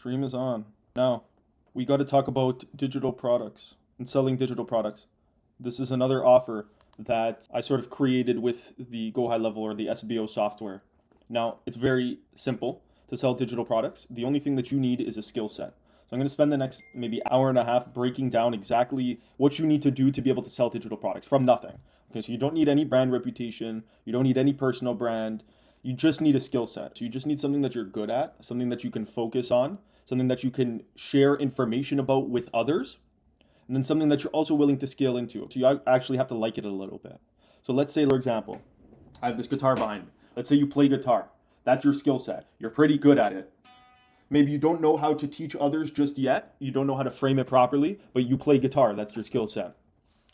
Stream is on. Now, we got to talk about digital products and selling digital products. This is another offer that I sort of created with the Go High Level or the SBO software. Now, it's very simple to sell digital products. The only thing that you need is a skill set. So I'm going to spend the next maybe hour and a half breaking down exactly what you need to do to be able to sell digital products from nothing. Okay, so you don't need any brand reputation, you don't need any personal brand, you just need a skill set. So you just need something that you're good at, something that you can focus on, something that you can share information about with others, and then something that you're also willing to scale into. So you actually have to like it a little bit. So let's say, for example, I have this guitar behind me. Let's say you play guitar. That's your skill set. You're pretty good at it. Maybe you don't know how to teach others just yet. You don't know how to frame it properly, but you play guitar. That's your skill set.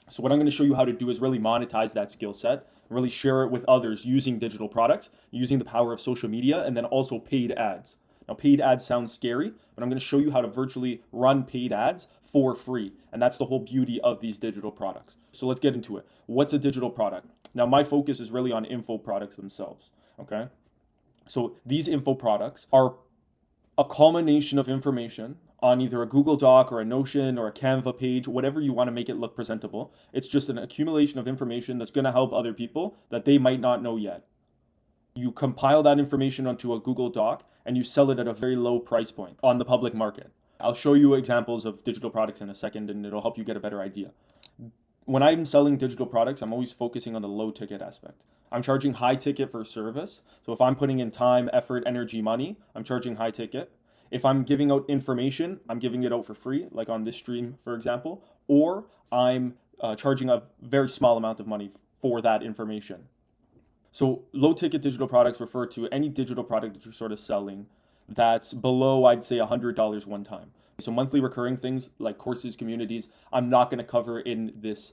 So what I'm going to show you how to do is really monetize that skill set, really share it with others using digital products, using the power of social media, and then also paid ads. Now, paid ads sounds scary, but I'm going to show you how to virtually run paid ads for free. And that's the whole beauty of these digital products. So let's get into it. What's a digital product? Now, my focus is really on info products themselves. Okay. So these info products are a culmination of information on either a Google Doc or a Notion or a Canva page, whatever you want to make it look presentable. It's just an accumulation of information that's going to help other people that they might not know yet. You compile that information onto a Google Doc and you sell it at a very low price point on the public market. I'll show you examples of digital products in a second and it'll help you get a better idea. When I'm selling digital products, I'm always focusing on the low ticket aspect. I'm charging high ticket for service. So if I'm putting in time, effort, energy, money, I'm charging high ticket. If I'm giving out information, I'm giving it out for free, like on this stream, for example, or I'm charging a very small amount of money for that information. So low ticket digital products refer to any digital product that you're sort of selling that's below, I'd say, $100 one time. So monthly recurring things like courses, communities, I'm not going to cover in this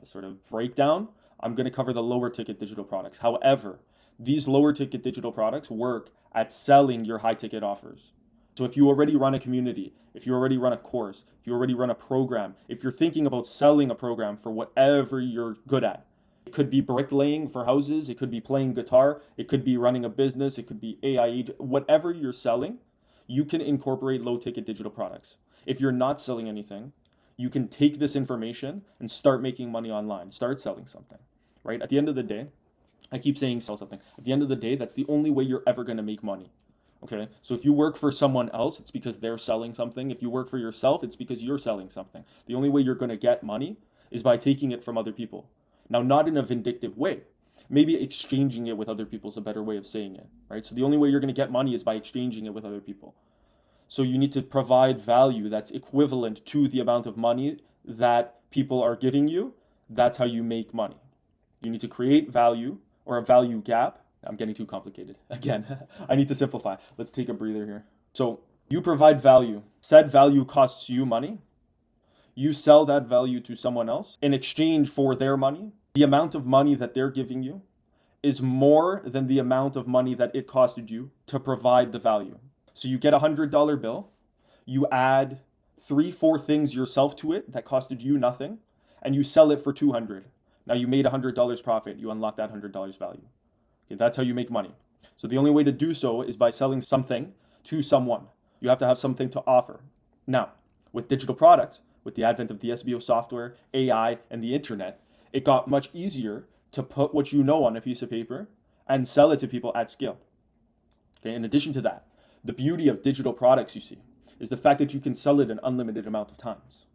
sort of breakdown. I'm going to cover the lower ticket digital products. However, these lower ticket digital products work at selling your high ticket offers. So if you already run a community, if you already run a course, if you already run a program, if you're thinking about selling a program for whatever you're good at, it could be bricklaying for houses, it could be playing guitar, it could be running a business, it could be AI, whatever you're selling, you can incorporate low ticket digital products. If you're not selling anything, you can take this information and start making money online, start selling something, right? At the end of the day, I keep saying sell something. At the end of the day, that's the only way you're ever going to make money. Okay, so if you work for someone else, it's because they're selling something. If you work for yourself, it's because you're selling something. The only way you're going to get money is by taking it from other people. Now, not in a vindictive way. Maybe exchanging it with other people is a better way of saying it, right? So the only way you're going to get money is by exchanging it with other people. So you need to provide value that's equivalent to the amount of money that people are giving you. That's how you make money. You need to create value or a value gap. I'm getting too complicated. Again, I need to simplify. Let's take a breather here. So you provide value. Said value costs you money. You sell that value to someone else in exchange for their money. The amount of money that they're giving you is more than the amount of money that it costed you to provide the value. So you get $100 bill. You add 3-4 things yourself to it that costed you nothing, and you sell it for 200. Now you made $100 profit. You unlock that $100 value. Okay, that's how you make money. So the only way to do so is by selling something to someone. You have to have something to offer. Now, with digital products, with the advent of the SBO software, AI, and the internet, it got much easier to put what you know on a piece of paper and sell it to people at scale. Okay, in addition to that, the beauty of digital products, you see, is the fact that you can sell it an unlimited amount of times.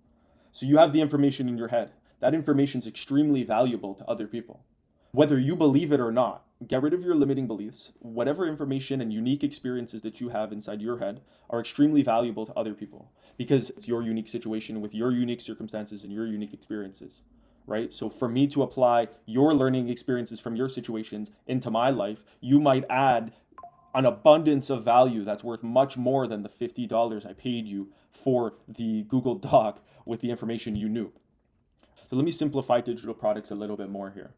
So you have the information in your head. That information is extremely valuable to other people. Whether you believe it or not, get rid of your limiting beliefs. Whatever information and unique experiences that you have inside your head are extremely valuable to other people because it's your unique situation with your unique circumstances and your unique experiences, right? So for me to apply your learning experiences from your situations into my life, you might add an abundance of value that's worth much more than the $50 I paid you for the Google Doc with the information you knew. So let me simplify digital products a little bit more here.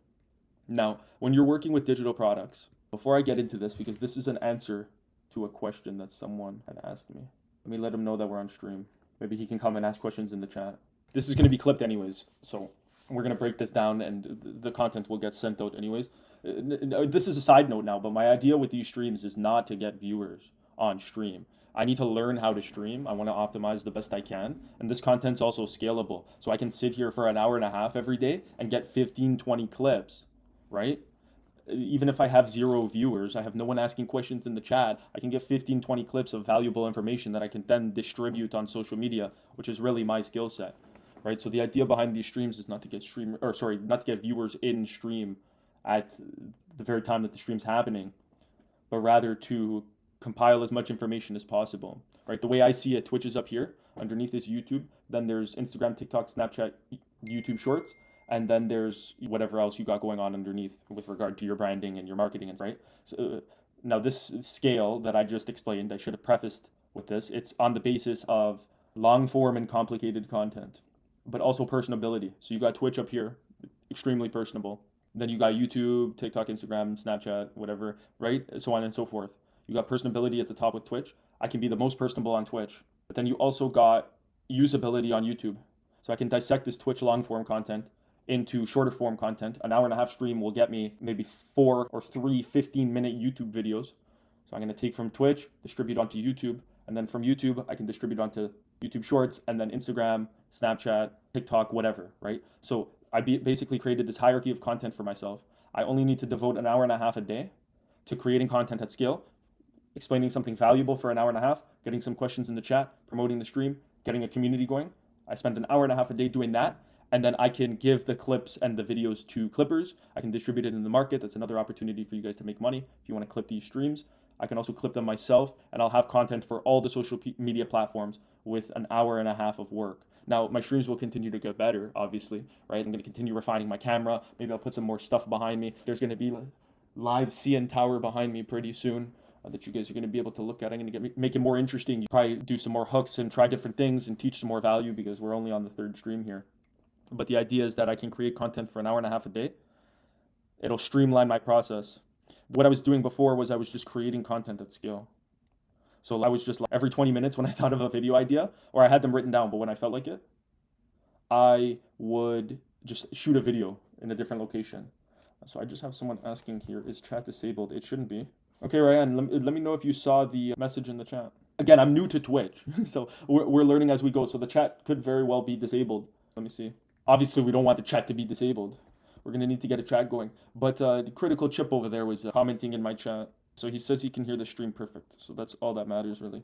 Now, when you're working with digital products, before I get into this, because this is an answer to a question that someone had asked me, let me let him know that we're on stream. Maybe he can come and ask questions in the chat. This is going to be clipped anyways, so we're going to break this down and the content will get sent out anyways. This is a side note now, but my idea with these streams is not to get viewers on stream. I need to learn how to stream. I want to optimize the best I can. And this content's also scalable. So I can sit here for an hour and a half every day and get 15, 20 clips, right? Even if I have 0 viewers, I have no one asking questions in the chat, I can get 15, 20 clips of valuable information that I can then distribute on social media, which is really my skill set, right? So the idea behind these streams is not to get not to get viewers in stream at the very time that the stream's happening, but rather to compile as much information as possible, right? The way I see it, Twitch is up here. Underneath is YouTube. Then there's Instagram, TikTok, Snapchat, YouTube Shorts. And then there's whatever else you got going on underneath with regard to your branding and your marketing, right? So now this scale that I just explained, I should have prefaced with this, it's on the basis of long form and complicated content, but also personability. So you got Twitch up here, extremely personable. Then you got YouTube, TikTok, Instagram, Snapchat, whatever, right? So on and so forth. You got personability at the top with Twitch. I can be the most personable on Twitch. But then you also got usability on YouTube. So I can dissect this Twitch long form content into shorter form content. An hour and a half stream will get me maybe 4 or 3 15-minute YouTube videos. So I'm going to take from Twitch, distribute onto YouTube, and then from YouTube, I can distribute onto YouTube Shorts, and then Instagram, Snapchat, TikTok, whatever, right? So I basically created this hierarchy of content for myself. I only need to devote an hour and a half a day to creating content at scale, explaining something valuable for an hour and a half, getting some questions in the chat, promoting the stream, getting a community going. I spend an hour and a half a day doing that. And then I can give the clips and the videos to clippers. I can distribute it in the market. That's another opportunity for you guys to make money if you want to clip these streams. I can also clip them myself, and I'll have content for all the social media platforms with an hour and a half of work. Now, my streams will continue to get better, obviously, right? I'm going to continue refining my camera. Maybe I'll put some more stuff behind me. There's going to be live CN Tower behind me pretty soon that you guys are going to be able to look at. I'm going to make it more interesting. Probably do some more hooks and try different things and teach some more value because we're only on the 3rd stream here. But the idea is that I can create content for an hour and a half a day. It'll streamline my process. What I was doing before was I was just creating content at scale. So I was just like every 20 minutes when I thought of a video idea, or I had them written down, but when I felt like it, I would just shoot a video in a different location. So I just have someone asking here, is chat disabled? It shouldn't be. Okay, Ryan, let me know if you saw the message in the chat. Again, I'm new to Twitch, so we're learning as we go. So the chat could very well be disabled. Let me see. Obviously, we don't want the chat to be disabled. We're going to need to get a chat going. But the Critical Chip over there was commenting in my chat. So he says he can hear the stream perfect. So that's all that matters, really.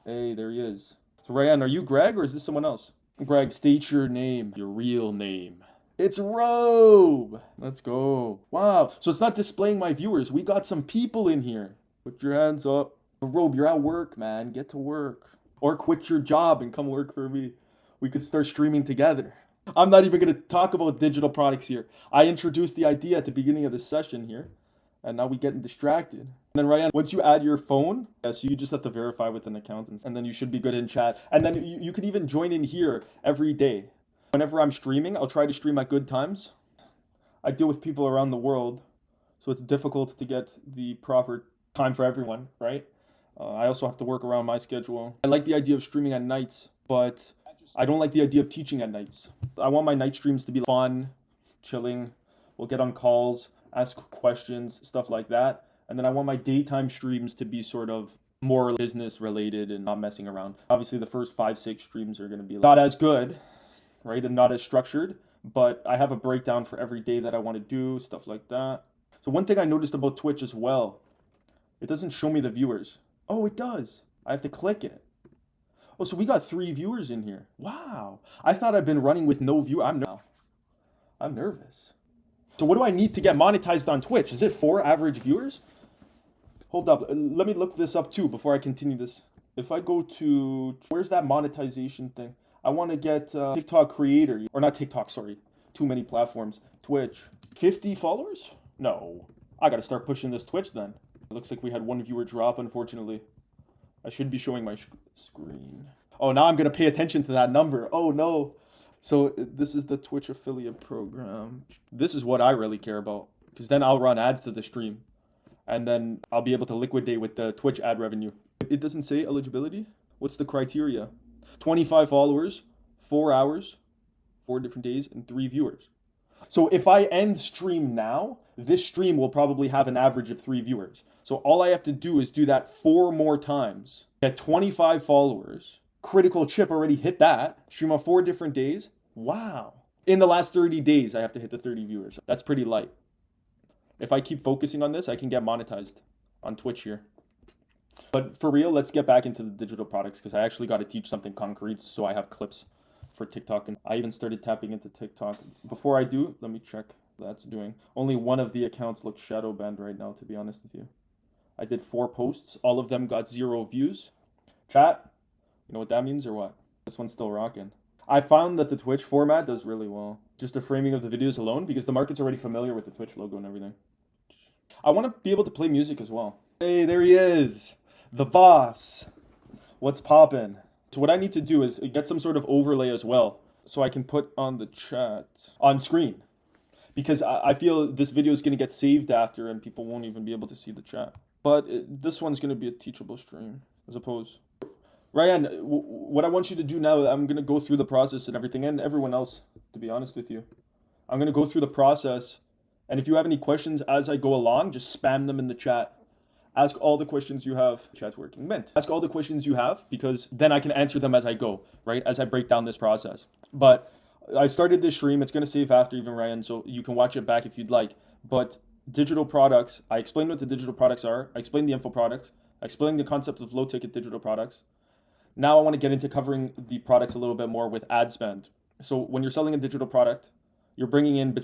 Hey, there he is. So Ryan, are you Greg or is this someone else? Greg, state your name, your real name. It's Robe. Let's go. Wow. So it's not displaying my viewers. We got some people in here. Put your hands up. Robe, you're at work, man. Get to work. Or quit your job and come work for me. We could start streaming together. I'm not even going to talk about digital products here. I introduced the idea at the beginning of the session here, and now we're getting distracted. And then Ryan, once you add your phone, so you just have to verify with an accountant, and then you should be good in chat. And then you can even join in here every day. Whenever I'm streaming, I'll try to stream at good times. I deal with people around the world, so it's difficult to get the proper time for everyone, right? I also have to work around my schedule. I like the idea of streaming at nights, but I don't like the idea of teaching at nights. I want my night streams to be fun, chilling. We'll get on calls, ask questions, stuff like that. And then I want my daytime streams to be sort of more business related and not messing around. Obviously, the first 5-6 streams are going to be not as good, right? And not as structured. But I have a breakdown for every day that I want to do, stuff like that. So one thing I noticed about Twitch as well, it doesn't show me the viewers. Oh, it does. I have to click it. Oh, so we got 3 viewers in here. Wow. I thought I'd been running with no view. I'm nervous. So what do I need to get monetized on Twitch? Is it 4 average viewers? Hold up. Let me look this up too before I continue this. If I go to, where's that monetization thing? I want to get TikTok creator, or not TikTok, sorry. Too many platforms. Twitch. 50 followers? No. I got to start pushing this Twitch then. It looks like we had 1 viewer drop, unfortunately. I should be showing my screen. Oh, now I'm going to pay attention to that number. Oh, no. So this is the Twitch affiliate program. This is what I really care about, because then I'll run ads to the stream. And then I'll be able to liquidate with the Twitch ad revenue. It doesn't say eligibility. What's the criteria? 25 followers, 4 hours, 4 different days, and 3 viewers. So if I end stream now, this stream will probably have an average of 3 viewers. So all I have to do is do that 4 more times, get 25 followers. Critical Chip already hit that. Stream on 4 different days. Wow. In the last 30 days, I have to hit the 30 viewers. That's pretty light. If I keep focusing on this, I can get monetized on Twitch here. But for real, let's get back into the digital products because I actually got to teach something concrete so I have clips for TikTok. And I even started tapping into TikTok. Before I do, let me check that's doing. Only one of the accounts looks shadow banned right now, to be honest with you. I did 4 posts. All of them got 0 views. Chat, you know what that means or what? This one's still rocking. I found that the Twitch format does really well. Just the framing of the videos alone, because the market's already familiar with the Twitch logo and everything. I want to be able to play music as well. Hey, there he is. The boss. What's poppin'? So what I need to do is get some sort of overlay as well, so I can put on the chat on screen. Because I feel this video is going to get saved after and people won't even be able to see the chat. But this one's going to be a teachable stream, as opposed. Ryan, what I want you to do now, I'm going to go through the process and everything, and everyone else, to be honest with you. I'm going to go through the process, and if you have any questions as I go along, just spam them in the chat. Ask all the questions you have. Chat's working. Mint. Ask all the questions you have, because then I can answer them as I go, right? As I break down this process. But I started this stream. It's going to save after even, Ryan, so you can watch it back if you'd like. But digital products, I explained what the digital products are. I explained the info products. I explained the concept of low-ticket digital products. Now I want to get into covering the products a little bit more with ad spend. So when you're selling a digital product, you're bringing in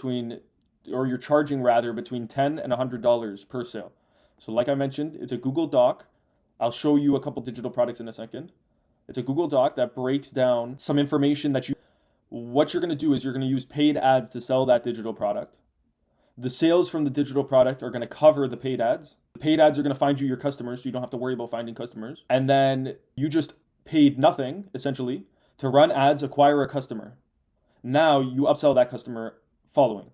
you're charging rather between $10 and $100 per sale. So like I mentioned, it's a Google Doc. I'll show you a couple digital products in a second. It's a Google Doc that breaks down some information that what you're going to do is you're going to use paid ads to sell that digital product. The sales from the digital product are going to cover the paid ads. The paid ads are going to find you your customers, so you don't have to worry about finding customers. And then you just paid nothing, essentially, to run ads, acquire a customer. Now you upsell that customer following.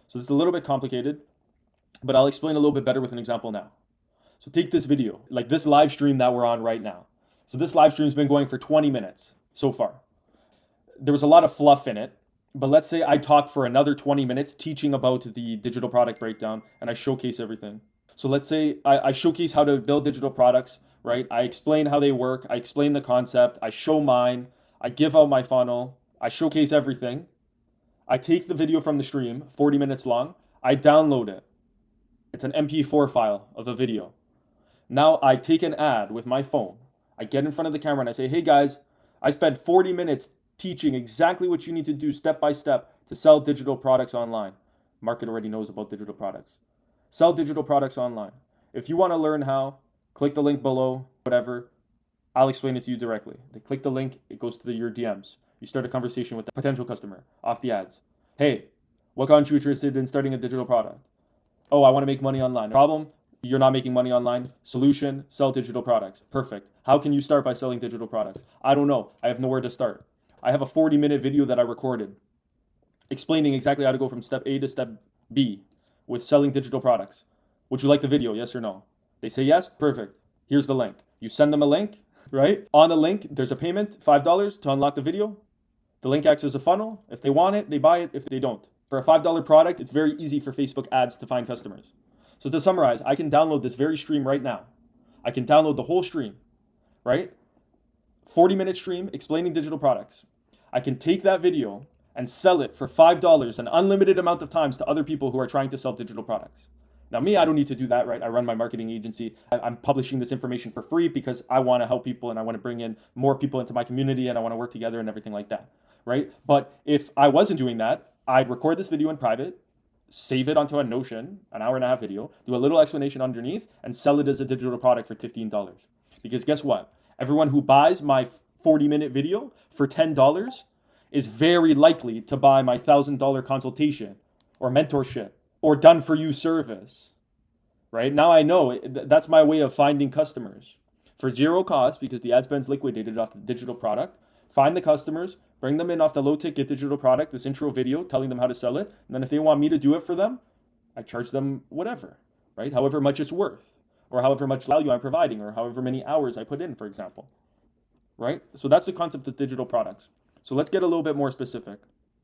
So it's a little bit complicated, but I'll explain a little bit better with an example now. So take this video, like this live stream that we're on right now. So this live stream's been going for 20 minutes so far. There was a lot of fluff in it, but let's say I talk for another 20 minutes teaching about the digital product breakdown and I showcase everything. So let's say I showcase how to build digital products, right? I explain how they work. I explain the concept. I show mine. I give out my funnel. I showcase everything. I take the video from the stream, 40 minutes long. I download it. It's an MP4 file of a video. Now I take an ad with my phone. I get in front of the camera and I say, hey guys, I spent 40 minutes teaching exactly what you need to do step by step to sell digital products online. Market already knows about digital products. Sell digital products online. If you want to learn how, click the link below, whatever. I'll explain it to you directly. They click the link, it goes to your DMs. You start a conversation with the potential customer off the ads. Hey, what got you interested in starting a digital product? Oh, I want to make money online. Problem? You're not making money online. Solution, sell digital products. Perfect. How can you start by selling digital products? I don't know. I have nowhere to start. I have a 40-minute video that I recorded explaining exactly how to go from step A to step B with selling digital products. Would you like the video? Yes or no? They say yes. Perfect. Here's the link. You send them a link, right? On the link, there's a payment, $5 to unlock the video. The link acts as a funnel. If they want it, they buy it. If they don't. For a $5 product, it's very easy for Facebook ads to find customers. So to summarize, I can download this very stream right now. I can download the whole stream, right? 40-minute stream explaining digital products. I can take that video and sell it for $5 an unlimited amount of times to other people who are trying to sell digital products. Now me, I don't need to do that, right? I run my marketing agency. I'm publishing this information for free because I want to help people and I want to bring in more people into my community and I want to work together and everything like that, right? But if I wasn't doing that, I'd record this video in private, save it onto a Notion, an hour-and-a-half video, do a little explanation underneath, and sell it as a digital product for $15. Because guess what? Everyone who buys my 40-minute video for $10 is very likely to buy my $1,000 consultation or mentorship or done-for-you service, right? Now I know that's my way of finding customers for zero cost because the ad spend's liquidated off the digital product. Find the customers, bring them in off the low-ticket digital product, this intro video telling them how to sell it, and then if they want me to do it for them, I charge them whatever, right? However much it's worth, or however much value I'm providing, or however many hours I put in, for example, right? So that's the concept of digital products. So let's get a little bit more specific.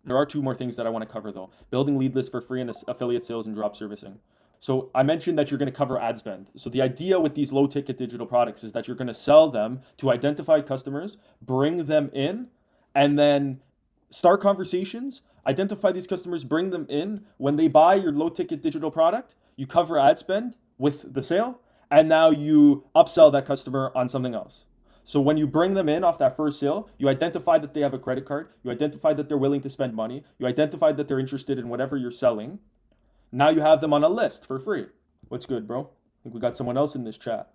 There are 2 more things that I want to cover though. Building lead lists for free and affiliate sales and drop servicing. So I mentioned that you're going to cover ad spend. So the idea with these low ticket digital products is that you're going to sell them to identified customers, bring them in, and then start conversations, identify these customers, bring them in. When they buy your low ticket digital product, you cover ad spend with the sale, and now you upsell that customer on something else. So when you bring them in off that first sale, you identify that they have a credit card, you identify that they're willing to spend money, you identify that they're interested in whatever you're selling. Now you have them on a list for free. What's good, bro? I think we got someone else in this chat.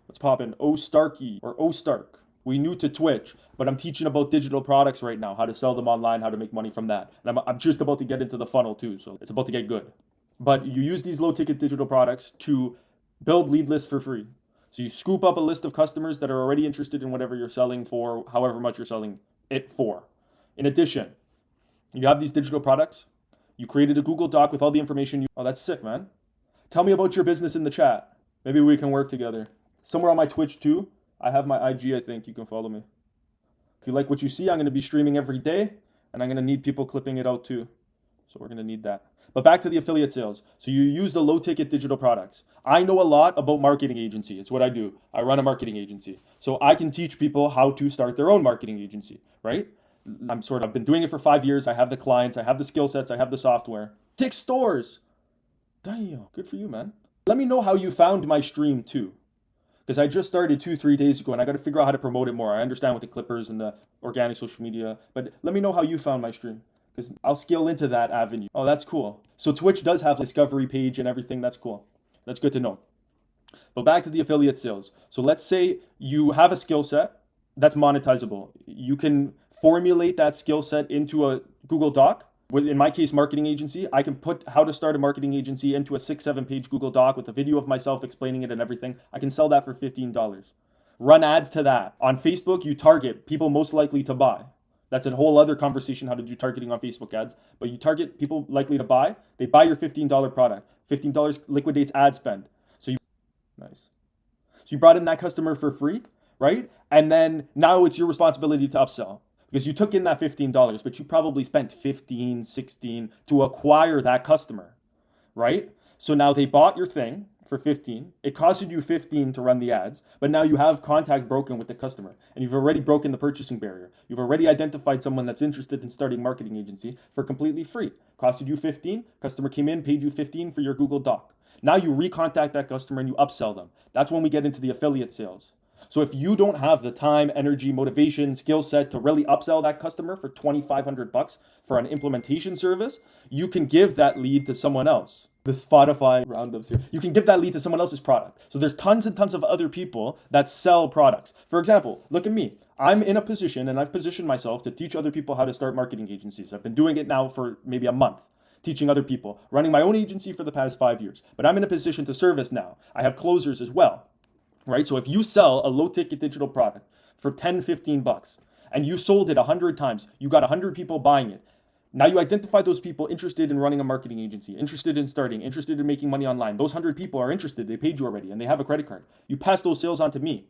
What's poppin'? O Starkey or O Stark. We new to Twitch, but I'm teaching about digital products right now, how to sell them online, how to make money from that. And I'm just about to get into the funnel too, so it's about to get good. But you use these low ticket digital products to build lead lists for free. So you scoop up a list of customers that are already interested in whatever you're selling for, however much you're selling it for. In addition, you have these digital products. You created a Google Doc with all the information. Oh, that's sick, man. Tell me about your business in the chat. Maybe we can work together. Somewhere on my Twitch too. I have my IG, I think. You can follow me. If you like what you see, I'm going to be streaming every day, and I'm going to need people clipping it out too. So we're going to need that. But back to the affiliate sales. So you use the low ticket digital products. I know a lot about marketing agency. It's what I do. I run a marketing agency. So I can teach people how to start their own marketing agency, right? I've been doing it for 5 years. I have the clients, I have the skill sets, I have the software. 6 stores. Damn, good for you, man. Let me know how you found my stream too. Because I just started 2-3 days ago and I got to figure out how to promote it more. I understand with the clippers and the organic social media, but let me know how you found my stream, because I'll scale into that avenue. Oh, that's cool. So Twitch does have a discovery page and everything. That's cool. That's good to know. But back to the affiliate sales. So let's say you have a skill set that's monetizable. You can formulate that skill set into a Google Doc. In my case, marketing agency, I can put how to start a marketing agency into a 6-7 page Google Doc with a video of myself explaining it and everything. I can sell that for $15. Run ads to that. On Facebook, you target people most likely to buy. That's a whole other conversation, how to do targeting on Facebook ads. But you target people likely to buy. They buy your $15 product. $15 liquidates ad spend. Nice. So you brought in that customer for free, right? And then now it's your responsibility to upsell, because you took in that $15, but you probably spent 15, 16 to acquire that customer, right? So now they bought your thing for 15. It costed you 15 to run the ads, but now you have contact broken with the customer and you've already broken the purchasing barrier. You've already identified someone that's interested in starting marketing agency for completely free. Costed you 15, customer came in, paid you 15 for your Google Doc. Now you recontact that customer and you upsell them. That's when we get into the affiliate sales. So if you don't have the time, energy, motivation, skill set to really upsell that customer for $2,500 for an implementation service, you can give that lead to someone else. The Spotify roundups here. You can give that lead to someone else's product. So there's tons and tons of other people that sell products. For example, look at me. I'm in a position and I've positioned myself to teach other people how to start marketing agencies. I've been doing it now for maybe a month, teaching other people, running my own agency for the past 5 years. But I'm in a position to service now. I have closers as well. Right? So if you sell a low ticket digital product for $10-15 and you sold it 100 times, you got 100 people buying it. Now you identify those people interested in running a marketing agency, interested in starting, interested in making money online. Those 100 people are interested. They paid you already and they have a credit card. You pass those sales on to me.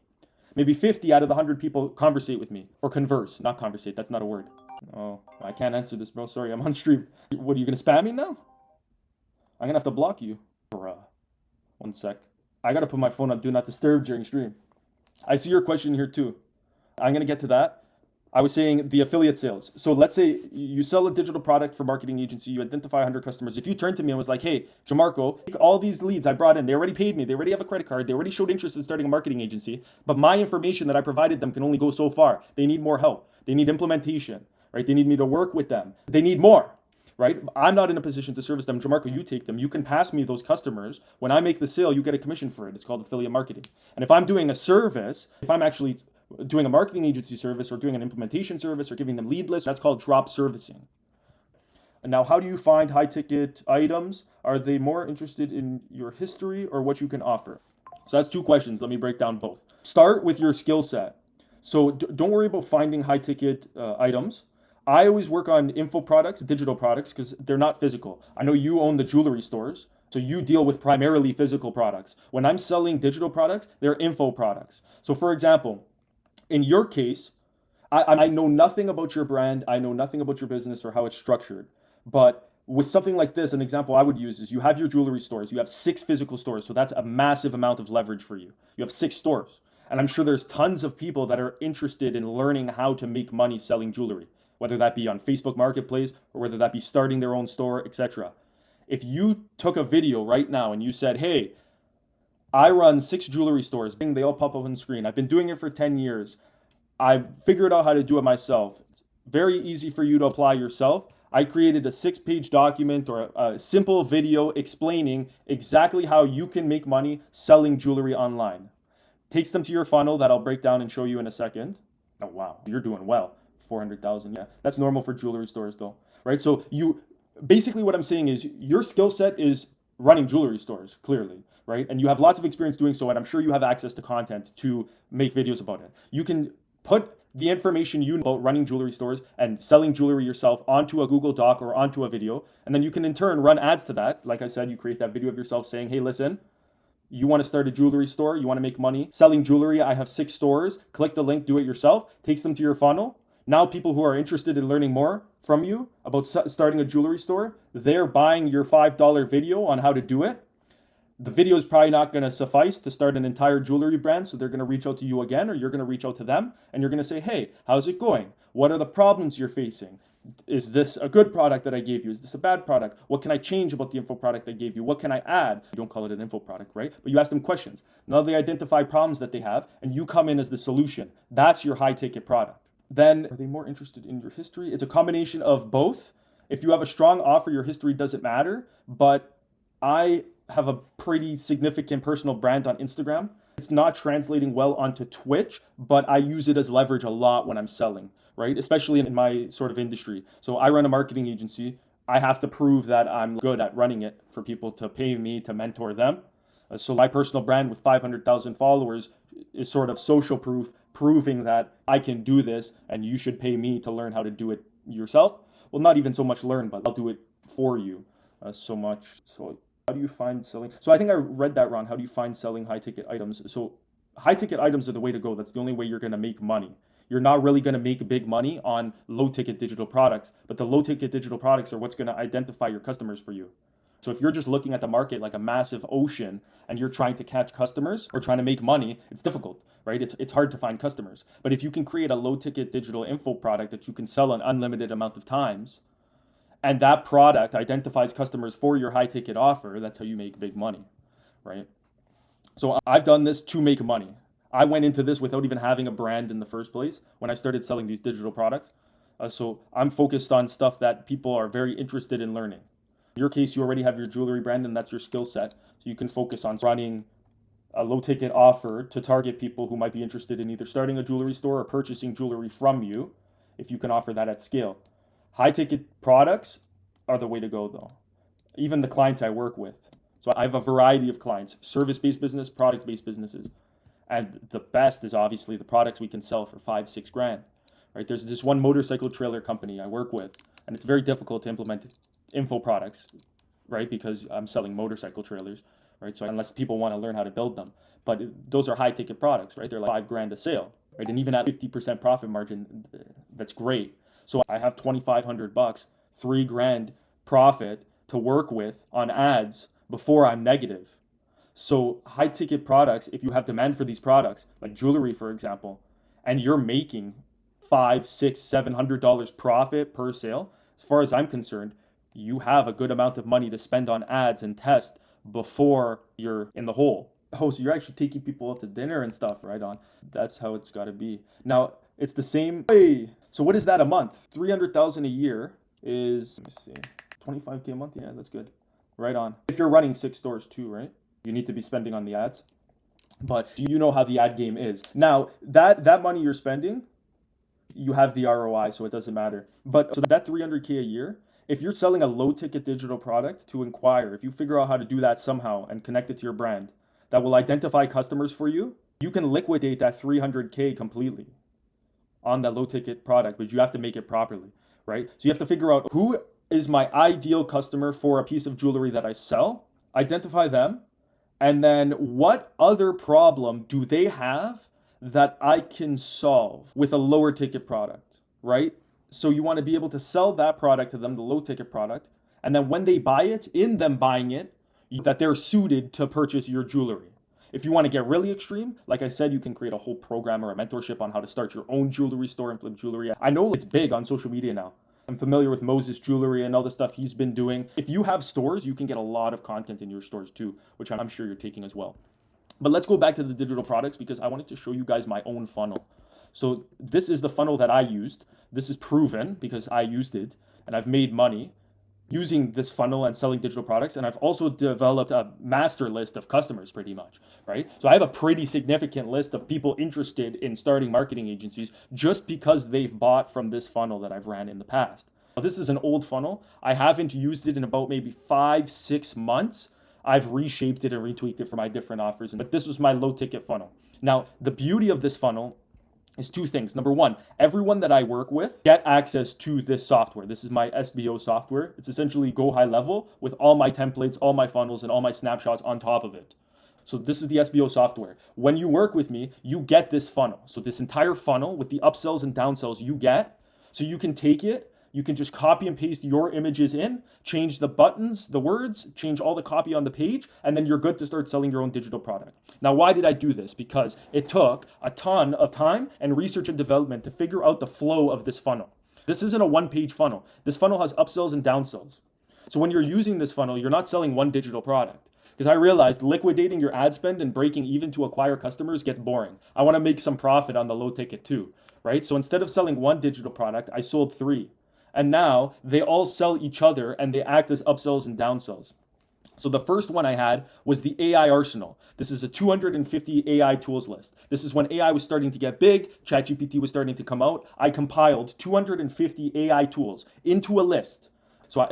Maybe 50 out of the 100 people conversate with me, or converse, not conversate. That's not a word. Oh, I can't answer this, bro. Sorry, I'm on stream. What, are you going to spam me now? I'm going to have to block you. Bruh. 1 sec. I gotta put my phone on do not disturb during stream. I see your question here too. I'm gonna get to that. I was saying the affiliate sales. So let's say you sell a digital product for marketing agency, you identify 100 customers. If you turn to me and was like, hey, Jamarco, all these leads I brought in, they already paid me, they already have a credit card, they already showed interest in starting a marketing agency, but my information that I provided them can only go so far. They need more help. They need implementation, right? They need me to work with them. They need more. Right? I'm not in a position to service them. Jamarco, you take them. You can pass me those customers. When I make the sale, you get a commission for it. It's called affiliate marketing. And if I'm doing a service, if I'm actually doing a marketing agency service or doing an implementation service or giving them lead lists, that's called drop servicing. And now, how do you find high ticket items? Are they more interested in your history or what you can offer? So that's 2 questions. Let me break down both. Start with your skill set. So don't worry about finding high ticket items. I always work on info products, digital products, because they're not physical. I know you own the jewelry stores, so you deal with primarily physical products. When I'm selling digital products, they're info products. So for example, in your case, I know nothing about your brand. I know nothing about your business or how it's structured. But With something like this, an example I would use is you have your jewelry stores, you have 6 physical stores, so that's a massive amount of leverage for you. You have 6 stores. And I'm sure there's tons of people that are interested in learning how to make money selling jewelry, whether that be on Facebook Marketplace or whether that be starting their own store, etc. If you took a video right now and you said, hey, I run 6 jewelry stores, they all pop up on the screen. I've been doing it for 10 years. I figured out how to do it myself. It's very easy for you to apply yourself. I created a 6-page document or a simple video explaining exactly how you can make money selling jewelry online. Takes them to your funnel that I'll break down and show you in a second. Oh, wow, you're doing well. 400,000. Yeah, that's normal for jewelry stores though, right? So basically what I'm saying is your skill set is running jewelry stores, clearly, right? And you have lots of experience doing so, and I'm sure you have access to content to make videos about it. You can put the information you know about running jewelry stores and selling jewelry yourself onto a Google Doc or onto a video, and then you can in turn run ads to that. Like I said, you create that video of yourself saying, hey, listen, you want to start a jewelry store, you want to make money selling jewelry, I have 6 stores, click the link, do it yourself, takes them to your funnel. Now people who are interested in learning more from you about starting a jewelry store, they're buying your $5 video on how to do it. The video is probably not going to suffice to start an entire jewelry brand, so they're going to reach out to you again, or you're going to reach out to them, and you're going to say, hey, how's it going? What are the problems you're facing? Is this a good product that I gave you? Is this a bad product? What can I change about the info product I gave you? What can I add? You don't call it an info product, right? But you ask them questions. Now they identify problems that they have, and you come in as the solution. That's your high-ticket product. Then, are they more interested in your history? It's a combination of both. If you have a strong offer, your history doesn't matter, but I have a pretty significant personal brand on Instagram. It's not translating well onto Twitch, but I use it as leverage a lot when I'm selling, right? Especially in my sort of industry. So I run a marketing agency. I have to prove that I'm good at running it for people to pay me to mentor them. So my personal brand with 500,000 followers is sort of social proof, proving that I can do this and you should pay me to learn how to do it yourself. Well, not even so much learn, but I'll do it for you so much. So how do you find selling? So I think I read that wrong. How do you find selling high ticket items? So high ticket items are the way to go. That's the only way you're going to make money. You're not really going to make big money on low ticket digital products, but the low ticket digital products are what's going to identify your customers for you. So if you're just looking at the market like a massive ocean and you're trying to catch customers or trying to make money, it's difficult, right? It's hard to find customers. But if you can create a low ticket digital info product that you can sell an unlimited amount of times, and that product identifies customers for your high ticket offer, that's how you make big money, right? So I've done this to make money. I went into this without even having a brand in the first place when I started selling these digital products. So I'm focused on stuff that people are very interested in learning. In your case, you already have your jewelry brand and that's your skill set. So you can focus on running a low ticket offer to target people who might be interested in either starting a jewelry store or purchasing jewelry from you, if you can offer that at scale. High ticket products are the way to go though. Even the clients I work with. So I have a variety of clients, service-based business, product-based businesses. And the best is obviously the products we can sell for 5-6 grand, right? There's this one motorcycle trailer company I work with, and it's very difficult to implement info products, right? Because I'm selling motorcycle trailers, right? So unless people want to learn how to build them, but those are high ticket products, right? They're like 5 grand a sale, right? And even at 50% profit margin, that's great. So I have $2,500, 3 grand profit to work with on ads before I'm negative. So high ticket products, if you have demand for these products, like jewelry, for example, and you're making $500, $600, $700 profit per sale, as far as I'm concerned, you have a good amount of money to spend on ads and test before you're in the hole. Oh, so you're actually taking people out to dinner and stuff, right on. That's how it's got to be. Now, it's the same. Hey, so what is that a month? 300,000 a year is, let me see, 25K a month? Yeah, that's good. Right on. If you're running 6 stores too, right? You need to be spending on the ads. But you know how the ad game is. Now, that money you're spending, you have the ROI, so it doesn't matter. But so that 300K a year, if you're selling a low ticket digital product to Inquire, if you figure out how to do that somehow and connect it to your brand, that will identify customers for you, you can liquidate that 300K completely on that low ticket product, but you have to make it properly, right? So you have to figure out who is my ideal customer for a piece of jewelry that I sell, identify them, and then what other problem do they have that I can solve with a lower ticket product, right? So you want to be able to sell that product to them, the low ticket product, And then when they buy it, in them buying it, that they're suited to purchase your jewelry. If you want to get really extreme, like I said, you can create a whole program or a mentorship on how to start your own jewelry store and flip jewelry. I know it's big on social media now. I'm familiar with Moses Jewelry and all the stuff he's been doing. If you have stores, you can get a lot of content in your stores too, which I'm sure you're taking as well. But let's go back to the digital products because I wanted to show you guys my own funnel. So this is the funnel that I used. This is proven because I used it and I've made money using this funnel and selling digital products. And I've also developed a master list of customers pretty much, right? So I have a pretty significant list of people interested in starting marketing agencies just because they've bought from this funnel that I've ran in the past. Now, this is an old funnel. I haven't used it in about maybe 5-6 months. I've reshaped it and retweaked it for my different offers. But this was my low ticket funnel. Now, the beauty of this funnel is two things. Number one, everyone that I work with get access to this software. This is my SBO software. It's essentially Go High Level with all my templates, all my funnels, and all my snapshots on top of it. So this is the SBO software. When you work with me, you get this funnel. So this entire funnel with the upsells and downsells you get, so you can take it, you can just copy and paste your images in, change the buttons, the words, change all the copy on the page, and then you're good to start selling your own digital product. Now, why did I do this? Because it took a ton of time and research and development to figure out the flow of this funnel. This isn't a one-page funnel. This funnel has upsells and downsells. So when you're using this funnel, you're not selling one digital product. Because I realized liquidating your ad spend and breaking even to acquire customers gets boring. I want to make some profit on the low ticket too, right? So instead of selling one digital product, I sold 3. And now they all sell each other and they act as upsells and downsells. So the first one I had was the AI Arsenal. This is a 250 AI tools list. This is when AI was starting to get big, ChatGPT was starting to come out. I compiled 250 AI tools into a list. So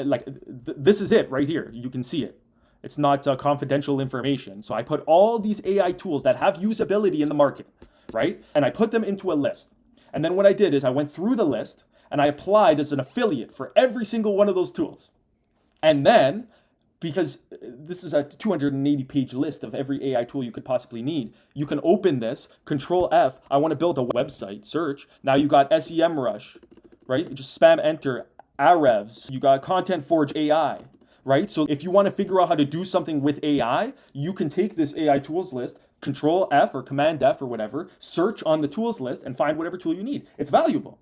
this is it right here. You can see it. It's not confidential information. So I put all these AI tools that have usability in the market, right? And I put them into a list. And then what I did is I went through the list and I applied as an affiliate for every single one of those tools. And then, because this is a 280-page list of every AI tool you could possibly need, you can open this, Control F, I want to build a website, search. Now you got SEMrush, right? You just spam enter, Ahrefs, you got Content Forge AI, right? So if you want to figure out how to do something with AI, you can take this AI tools list, Control F or Command F or whatever, search on the tools list and find whatever tool you need. It's valuable.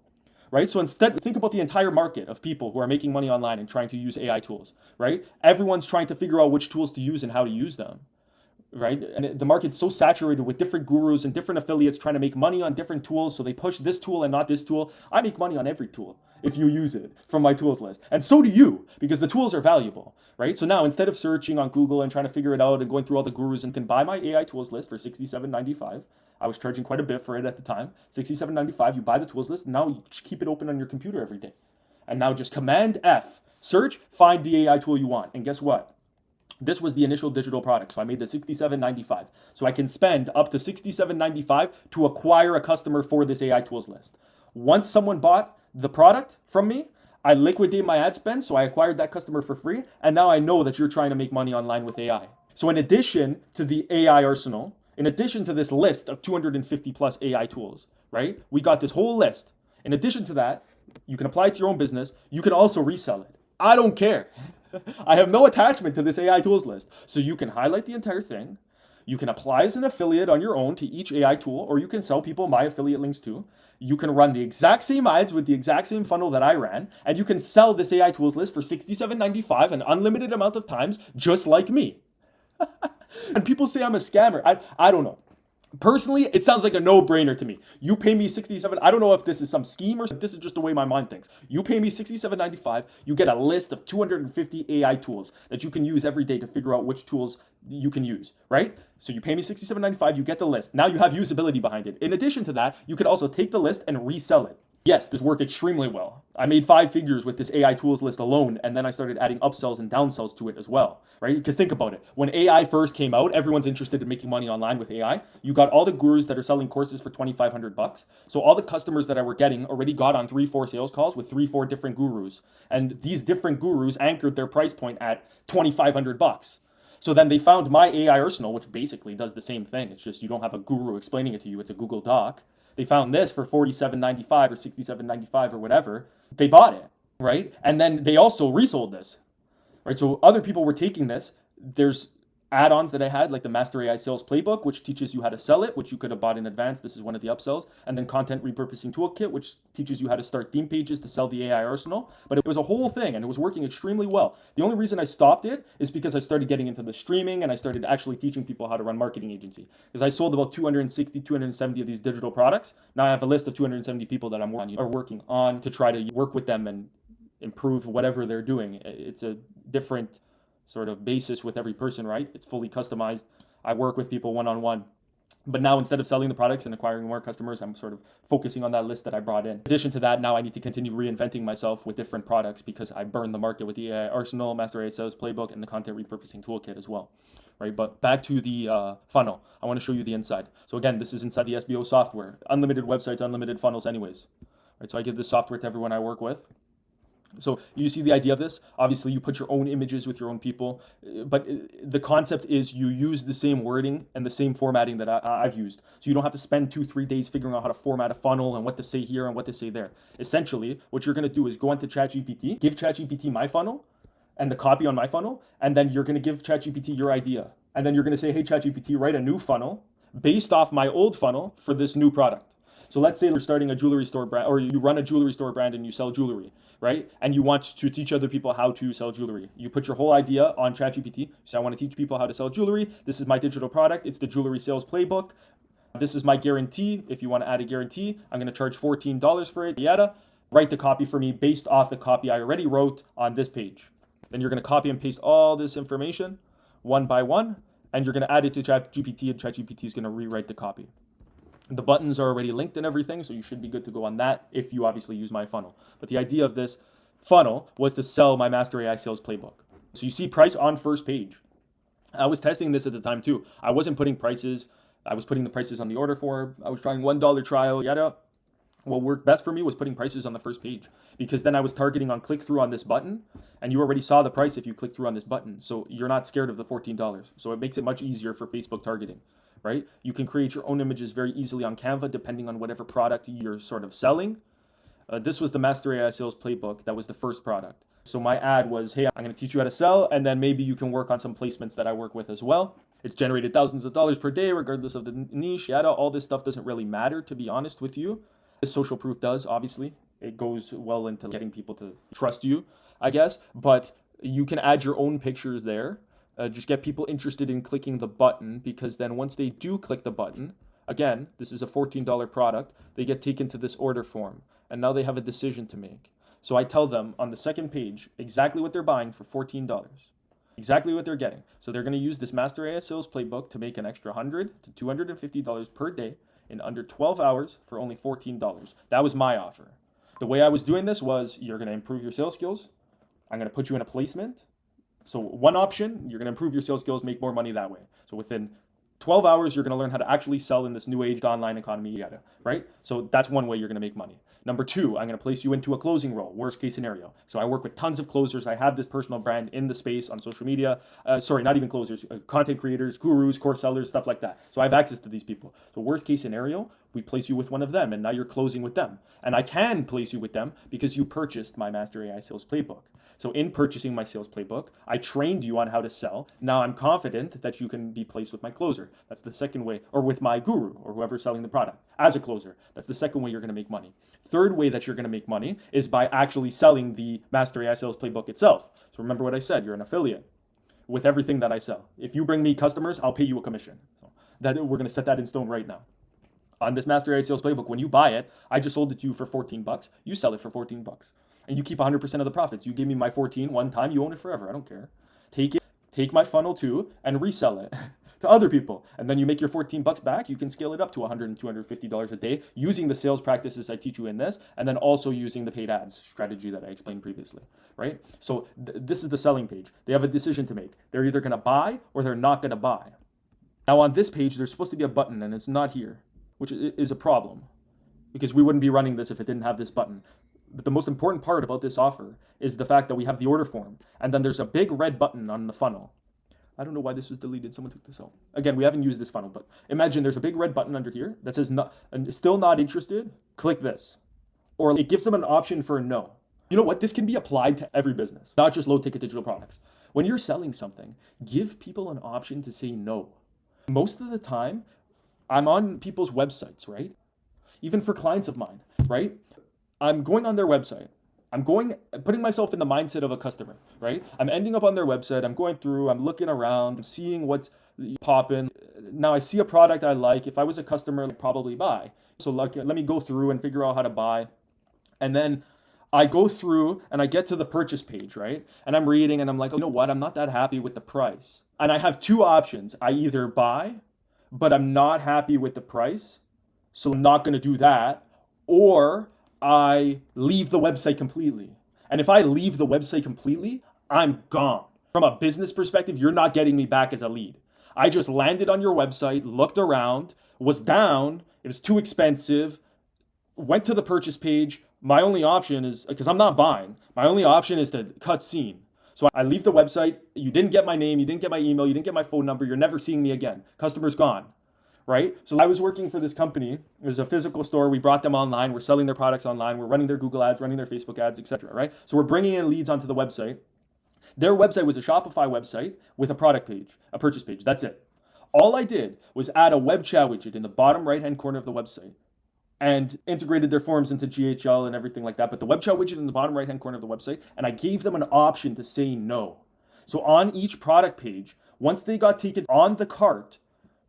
Right? So instead, think about the entire market of people who are making money online and trying to use AI tools, right? Everyone's trying to figure out which tools to use and how to use them, right? And the market's so saturated with different gurus and different affiliates trying to make money on different tools. So they push this tool and not this tool. I make money on every tool if you use it from my tools list. And so do you, because the tools are valuable, right? So now instead of searching on Google and trying to figure it out and going through all the gurus, and can buy my AI tools list for $67.95. I was charging quite a bit for it at the time. $67.95, you buy the tools list, and now you keep it open on your computer every day. And now just Command F, search, find the AI tool you want. And guess what? This was the initial digital product. So I made the $67.95. So I can spend up to $67.95 to acquire a customer for this AI tools list. Once someone bought the product from me, I liquidate my ad spend, so I acquired that customer for free. And now I know that you're trying to make money online with AI. So in addition to the AI arsenal, in addition to this list of 250 plus AI tools, right? We got this whole list. In addition to that, you can apply it to your own business. You can also resell it. I don't care. I have no attachment to this AI tools list. So you can highlight the entire thing. You can apply as an affiliate on your own to each AI tool, or you can sell people my affiliate links too. You can run the exact same ads with the exact same funnel that I ran, and you can sell this AI tools list for $67.95 an unlimited amount of times, just like me. And people say I'm a scammer. I don't know. Personally, it sounds like a no-brainer to me. You pay me $67. I don't know if this is some scheme or this is just the way my mind thinks. You pay me $67.95. You get a list of 250 AI tools that you can use every day to figure out which tools you can use, right? So you pay me $67.95. You get the list. Now you have usability behind it. In addition to that, you could also take the list and resell it. Yes, this worked extremely well. I made 5 figures with this AI tools list alone, and then I started adding upsells and downsells to it as well, right? Because think about it. When AI first came out, everyone's interested in making money online with AI. You got all the gurus that are selling courses for $2,500. So all the customers that I were getting already got on 3-4 sales calls with 3-4 different gurus. And these different gurus anchored their price point at $2,500. So then they found my AI Arsenal, which basically does the same thing. It's just you don't have a guru explaining it to you. It's a Google Doc. They found this for $47.95 or $67.95 or whatever. They bought it, right? And then they also resold this. right? So other people were taking this. There's add-ons that I had, like the Master AI Sales Playbook, which teaches you how to sell it, which you could have bought in advance. This is one of the upsells. And then Content Repurposing Toolkit, which teaches you how to start theme pages to sell the AI arsenal. But it was a whole thing, and it was working extremely well. The only reason I stopped it is because I started getting into the streaming, and I started actually teaching people how to run marketing agency. Because I sold about 260, 270 of these digital products. Now I have a list of 270 people that I'm working on to try to work with them and improve whatever they're doing. It's a different sort of basis with every person, right? It's fully customized. I work with people one-on-one. But now instead of selling the products and acquiring more customers, I'm sort of focusing on that list that I brought in. In addition to that, now I need to continue reinventing myself with different products because I burned the market with the AI Arsenal, Master AI Sales Playbook, and the Content Repurposing Toolkit as well. Right, but back to the funnel. I want to show you the inside. So again, this is inside the SBO software. Unlimited websites, unlimited funnels anyways. Right, so I give this software to everyone I work with. So you see the idea of this. Obviously, you put your own images with your own people, but the concept is you use the same wording and the same formatting that I've used. So you don't have to spend 2-3 days figuring out how to format a funnel and what to say here and what to say there. Essentially, what you're going to do is go into ChatGPT, give ChatGPT my funnel and the copy on my funnel, and then you're going to give ChatGPT your idea. And then you're going to say, hey, ChatGPT, write a new funnel based off my old funnel for this new product. So let's say we're starting a jewelry store brand, or you run a jewelry store brand and you sell jewelry, right? And you want to teach other people how to sell jewelry. You put your whole idea on ChatGPT. So I want to teach people how to sell jewelry. This is my digital product. It's the Jewelry Sales Playbook. This is my guarantee. If you want to add a guarantee, I'm going to charge $14 for it. Yada. Write the copy for me based off the copy I already wrote on this page. Then you're going to copy and paste all this information one by one, and you're going to add it to ChatGPT, and ChatGPT is going to rewrite the copy. The buttons are already linked and everything, so you should be good to go on that if you obviously use my funnel. But the idea of this funnel was to sell my Master AI Sales Playbook. So you see price on first page. I was testing this at the time too. I wasn't putting prices. I was putting the prices on the order form. I was trying $1 trial, yada. What worked best for me was putting prices on the first page because then I was targeting on click through on this button, and you already saw the price if you click through on this button. So you're not scared of the $14. So it makes it much easier for Facebook targeting. Right? You can create your own images very easily on Canva depending on whatever product you're sort of selling. This was the Master AI Sales Playbook. That was the first product. So my ad was, hey, I'm going to teach you how to sell, and then maybe you can work on some placements that I work with as well. It's generated thousands of dollars per day, regardless of the niche, yada. All this stuff doesn't really matter, to be honest with you. The social proof does, obviously. It goes well into getting people to trust you, I guess. But you can add your own pictures there. Just get people interested in clicking the button, because then once they do click the button, again, this is a $14 product, they get taken to this order form, and now they have a decision to make. So I tell them on the second page exactly what they're buying for $14, exactly what they're getting. So they're going to use this Master AI Sales Playbook to make an extra $100 to $250 per day in under 12 hours for only $14. That was my offer. The way I was doing this was, you're going to improve your sales skills. I'm going to put you in a placement. So one option, you're going to improve your sales skills, make more money that way. So within 12 hours, you're going to learn how to actually sell in this new age online economy, right? So that's one way you're going to make money. Number two, I'm going to place you into a closing role, worst case scenario. So I work with tons of closers. I have this personal brand in the space on social media. Not even closers, content creators, gurus, course sellers, stuff like that. So I have access to these people. So worst case scenario, we place you with one of them, and now you're closing with them. And I can place you with them because you purchased my Master AI Sales Playbook. So in purchasing my sales playbook, I trained you on how to sell. Now I'm confident that you can be placed with my closer. That's the second way, or with my guru or whoever's selling the product as a closer. That's the second way you're going to make money. Third way that you're going to make money is by actually selling the Master AI Sales Playbook itself. So remember what I said, you're an affiliate with everything that I sell. If you bring me customers, I'll pay you a commission. So that we're going to set that in stone right now. On this Master AI Sales Playbook, when you buy it, I just sold it to you for $14. You sell it for $14. And you keep 100% of the profits. You give me my 14 one time, you own it forever. I don't care. Take it, take my funnel too, and resell it to other people. And then you make your $14 back. You can scale it up to $100 and $250 a day using the sales practices I teach you in this, and then also using the paid ads strategy that I explained previously, right? So this is the selling page. They have a decision to make. They're either going to buy or they're not going to buy. Now on this page, there's supposed to be a button, and it's not here, which is a problem because we wouldn't be running this if it didn't have this button. But the most important part about this offer is the fact that we have the order form, and then there's a big red button on the funnel. I don't know why this was deleted. Someone took this out. Again, we haven't used this funnel, but imagine there's a big red button under here that says still not interested. Click this. Or it gives them an option for no. You know what? This can be applied to every business, not just low ticket digital products. When you're selling something, give people an option to say no. Most of the time, I'm on people's websites, right? Even for clients of mine, right? I'm going on their website. Putting myself in the mindset of a customer, right? I'm ending up on their website. I'm going through, I'm looking around, I'm seeing what's popping. Now I see a product I like. If I was a customer, I'd probably buy. So like, let me go through and figure out how to buy. And then I go through and I get to the purchase page, right? And I'm reading and I'm like, oh, you know what? I'm not that happy with the price. And I have two options. I either buy, but I'm not happy with the price, so I'm not going to do that, or I leave the website completely. And if I leave the website completely, I'm gone. From a business perspective, you're not getting me back as a lead. I just landed on your website, looked around, was down, it was too expensive, went to the purchase page. My only option is, because I'm not buying, my only option is to cut scene. So I leave the website, you didn't get my name, you didn't get my email, you didn't get my phone number, you're never seeing me again. Customer's gone. Right? So I was working for this company. It was a physical store. We brought them online. We're selling their products online. We're running their Google ads, running their Facebook ads, etc. Right? So we're bringing in leads onto the website. Their website was a Shopify website with a product page, a purchase page. That's it. All I did was add a web chat widget in the bottom right-hand corner of the website and integrated their forms into GHL and everything like that. But the web chat widget in the bottom right-hand corner of the website, and I gave them an option to say no. So on each product page, once they got taken on the cart,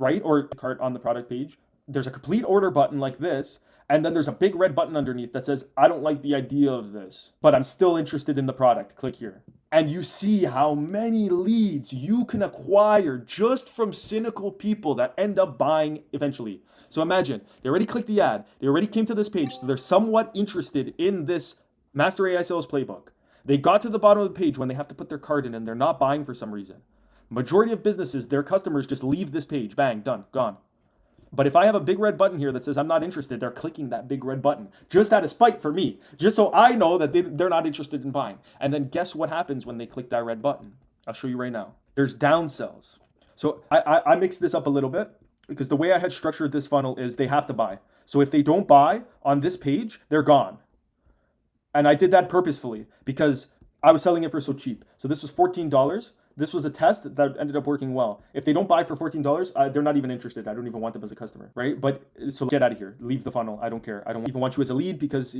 right? Or cart on the product page, there's a complete order button like this, and then there's a big red button underneath that says, I don't like the idea of this, but I'm still interested in the product. Click here. And you see how many leads you can acquire just from cynical people that end up buying eventually. So imagine, they already clicked the ad, they already came to this page, so they're somewhat interested in this Master AI Sales Playbook. They got to the bottom of the page when they have to put their card in and they're not buying for some reason. Majority of businesses, their customers just leave this page, bang, done, gone. But if I have a big red button here that says I'm not interested, they're clicking that big red button just out of spite for me, just so I know that they're not interested in buying. And then guess what happens when they click that red button? I'll show you right now. There's downsells. So I mixed this up a little bit because the way I had structured this funnel is they have to buy. So if they don't buy on this page, they're gone. And I did that purposefully because I was selling it for so cheap. So this was $14. This was a test that ended up working well. If they don't buy for $14, they're not even interested. I don't even want them as a customer, right? But so get out of here. Leave the funnel. I don't care. I don't even want you as a lead because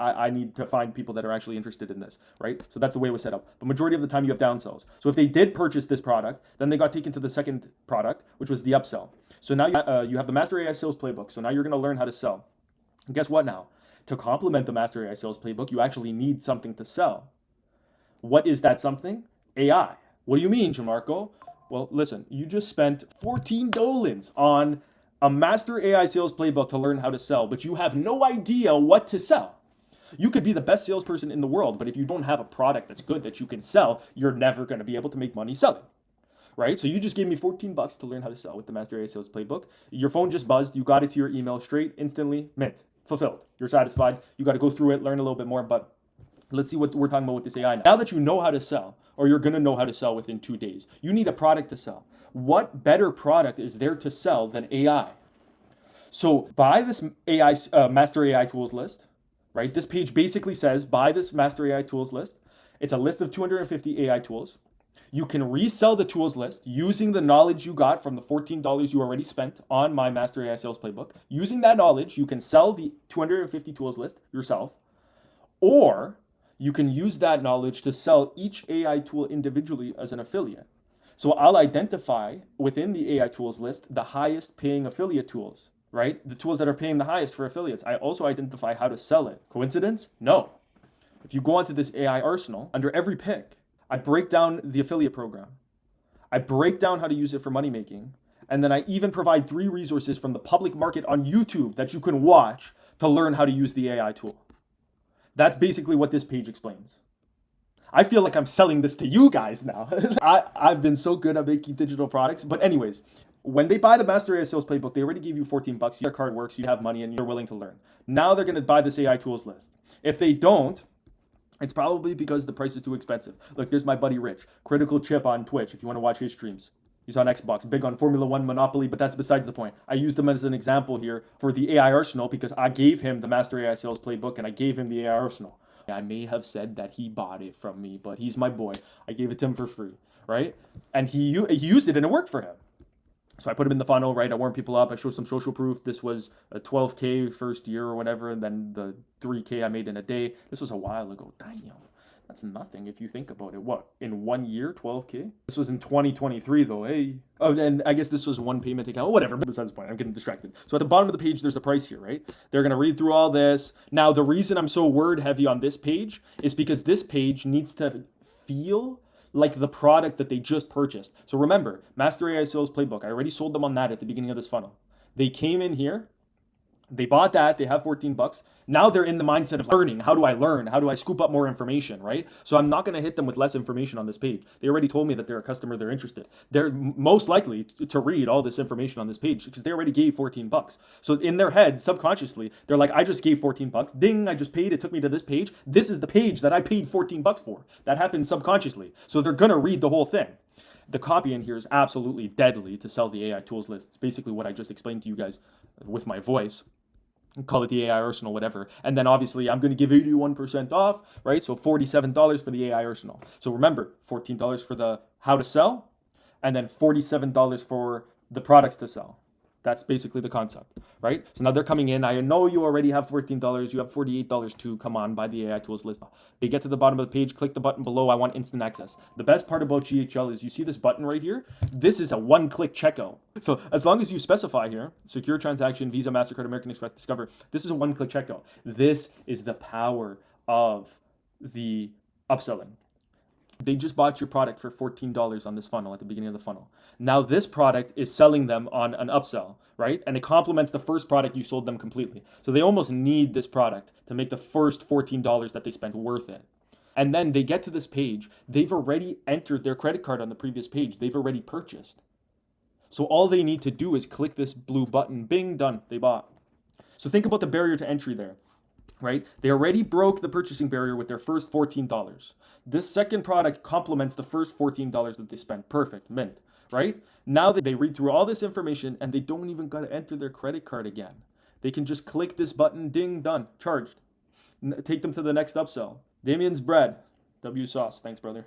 I need to find people that are actually interested in this, right? So that's the way it was set up. But majority of the time you have downsells. So if they did purchase this product, then they got taken to the second product, which was the upsell. So now you have the Master AI Sales Playbook. So now you're going to learn how to sell. And guess what now? To complement the Master AI Sales Playbook, you actually need something to sell. What is that something? AI. What do you mean, Gianmarco? Well, listen, you just spent 14 dolins on a Master AI Sales Playbook to learn how to sell, but you have no idea what to sell. You could be the best salesperson in the world, but if you don't have a product that's good that you can sell, you're never going to be able to make money selling. Right? So you just gave me 14 bucks to learn how to sell with the Master AI Sales Playbook. Your phone just buzzed. You got it to your email straight, instantly, mint, fulfilled. You're satisfied. You got to go through it, learn a little bit more, but let's see what we're talking about with this AI now. Now that you know how to sell, or you're going to know how to sell within 2 days, you need a product to sell. What better product is there to sell than AI? So buy this AI Master AI Tools list, right? This page basically says buy this Master AI Tools list. It's a list of 250 AI tools. You can resell the tools list using the knowledge you got from the $14 you already spent on my Master AI Sales Playbook. Using that knowledge, you can sell the 250 tools list yourself, or you can use that knowledge to sell each AI tool individually as an affiliate. So I'll identify within the AI tools list the highest paying affiliate tools, right? The tools that are paying the highest for affiliates. I also identify how to sell it. Coincidence? No. If you go onto this AI arsenal, under every pick, I break down the affiliate program. I break down how to use it for money making. And then I even provide 3 resources from the public market on YouTube that you can watch to learn how to use the AI tool. That's basically what this page explains. I feel like I'm selling this to you guys now. I've been so good at making digital products. But anyways, when they buy the Master AI Sales Playbook, they already gave you 14 bucks. Your card works, you have money, and you're willing to learn. Now they're going to buy this AI tools list. If they don't, it's probably because the price is too expensive. Look, there's my buddy Rich, Critical Chip on Twitch, if you want to watch his streams. He's on Xbox, big on Formula One Monopoly, but that's besides the point. I used him as an example here for the AI Arsenal because I gave him the Master AI Sales Playbook and I gave him the AI Arsenal. I may have said that he bought it from me, but he's my boy. I gave it to him for free, right? And he used it and it worked for him. So I put him in the funnel, right? I warmed people up. I showed some social proof. This was a 12K first year or whatever, and then the 3K I made in a day. This was a while ago. Damn, that's nothing if you think about it. What, in 1 year, 12K? This was in 2023 though, hey. Oh, and I guess this was one payment account. Whatever, besides the point, I'm getting distracted. So at the bottom of the page, there's the price here, right? They're gonna read through all this. Now, the reason I'm so word heavy on this page is because this page needs to feel like the product that they just purchased. So remember, Master AI Sales Playbook, I already sold them on that at the beginning of this funnel. They came in here, they bought that, they have 14 bucks. Now they're in the mindset of learning. How do I learn? How do I scoop up more information, right? So I'm not going to hit them with less information on this page. They already told me that they're a customer, they're interested. They're most likely to read all this information on this page because they already gave 14 bucks. So in their head, subconsciously, they're like, I just gave 14 bucks. Ding, I just paid. It took me to this page. This is the page that I paid 14 bucks for. That happened subconsciously. So they're going to read the whole thing. The copy in here is absolutely deadly to sell the AI tools list. It's basically what I just explained to you guys with my voice. Call it the AI Arsenal, whatever. And then obviously I'm going to give 81% off, right? So $47 for the AI Arsenal. So remember, $14 for the how to sell, and then $47 for the products to sell. That's basically the concept, right? So now they're coming in. I know you already have $14. You have $48 too. Come on, buy the AI tools list. They get to the bottom of the page, click the button below. I want instant access. The best part about GHL is you see this button right here. This is a one-click checkout. So as long as you specify here, secure transaction, Visa, MasterCard, American Express, Discover, this is a one-click checkout. This is the power of the upselling. They just bought your product for $14 on this funnel at the beginning of the funnel. Now this product is selling them on an upsell, right? And it complements the first product you sold them completely. So they almost need this product to make the first $14 that they spent worth it. And then they get to this page. They've already entered their credit card on the previous page. They've already purchased. So all they need to do is click this blue button. Bing, done. They bought. So think about the barrier to entry there. Right? They already broke the purchasing barrier with their first $14. This second product complements the first $14 that they spent. Perfect, mint, right? Now that they read through all this information and they don't even got to enter their credit card again. They can just click this button, ding, done, charged. Take them to the next upsell. Damien's Bread, W Sauce, thanks brother.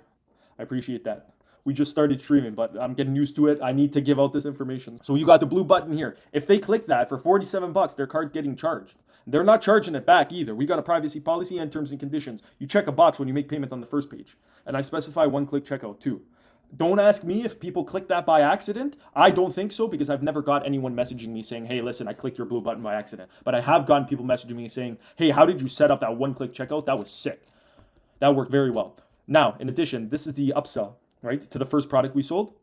I appreciate that. We just started streaming, but I'm getting used to it. I need to give out this information. So you got the blue button here. If they click that for 47 bucks, their card's getting charged. They're not charging it back either. We got a privacy policy and terms and conditions. You check a box when you make payment on the first page. And I specify one-click checkout too. Don't ask me if people click that by accident. I don't think so because I've never got anyone messaging me saying, hey, listen, I clicked your blue button by accident. But I have gotten people messaging me saying, hey, how did you set up that one-click checkout? That was sick. That worked very well. Now, in addition, this is the upsell, right, to the first product we sold.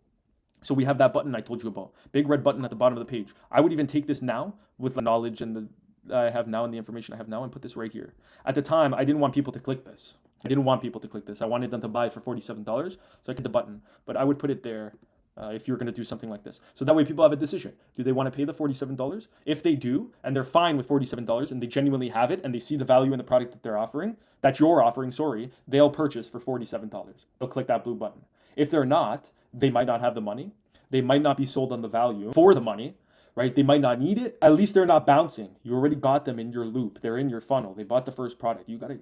So we have that button I told you about. Big red button at the bottom of the page. I would even take this now with the knowledge and the I have now and the information I have now and put this right here. At the time, I didn't want people to click this. I wanted them to buy for $47, so I clicked the button. But I would put it there if you're going to do something like this. So that way people have a decision. Do they want to pay the $47? If they do, and they're fine with $47, and they genuinely have it, and they see the value in the product that they're offering, that you're offering, they'll purchase for $47. They'll click that blue button. If they're not, they might not have the money. They might not be sold on the value for the money. Right? They might not need it. At least they're not bouncing. You already got them in your loop. They're in your funnel. They bought the first product. You got to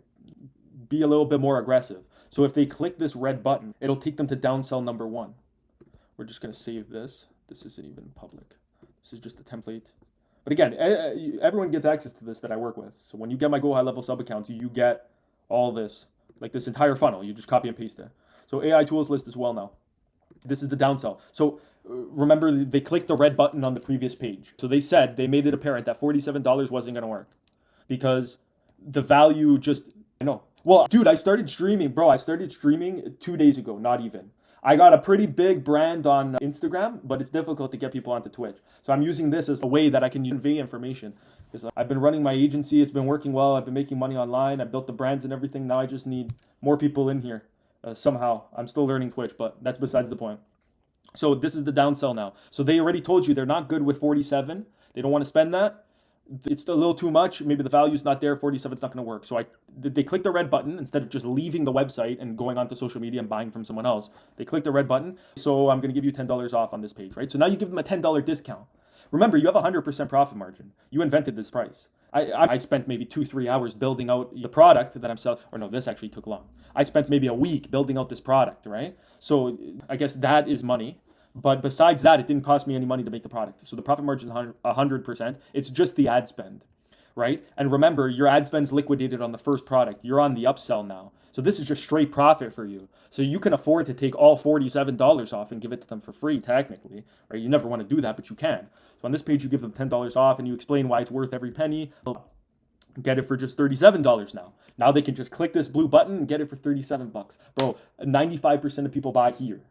be a little bit more aggressive. So if they click this red button, it'll take them to downsell number 1. We're just going to save this. This isn't even public. This is just a template. But again, everyone gets access to this that I work with. So when you get my Go High Level sub accounts, you get all this, like this entire funnel. You just copy and paste it. So AI tools list as well now. This is the downsell. So remember, they clicked the red button on the previous page. So they made it apparent that $47 wasn't going to work because the value just, I know. Well, dude, I started streaming, bro. I started streaming 2 days ago, not even. I got a pretty big brand on Instagram, but it's difficult to get people onto Twitch. So I'm using this as a way that I can convey information. Because I've been running my agency. It's been working well. I've been making money online. I built the brands and everything. Now I just need more people in here somehow. I'm still learning Twitch, but that's besides the point. So this is the downsell now. So they already told you they're not good with 47. They don't want to spend that. It's a little too much. Maybe the value's not there. 47's not going to work. So they click the red button instead of just leaving the website and going onto social media and buying from someone else. They click the red button. So I'm going to give you $10 off on this page, right? So now you give them a $10 discount. Remember, you have a 100% profit margin. You invented this price. I spent maybe 2-3 hours building out the product that I'm selling. Or no, this actually took long. I spent maybe a week building out this product, right? So I guess that is money. But besides that, it didn't cost me any money to make the product. So the profit margin is 100%. It's just the ad spend, right? And remember, your ad spend's liquidated on the first product. You're on the upsell now. So this is just straight profit for you. So you can afford to take all $47 off and give it to them for free, technically, right? You never want to do that, but you can. So on this page, you give them $10 off and you explain why it's worth every penny. They'll get it for just $37 now. Now they can just click this blue button and get it for 37 bucks. Bro, 95% of people buy here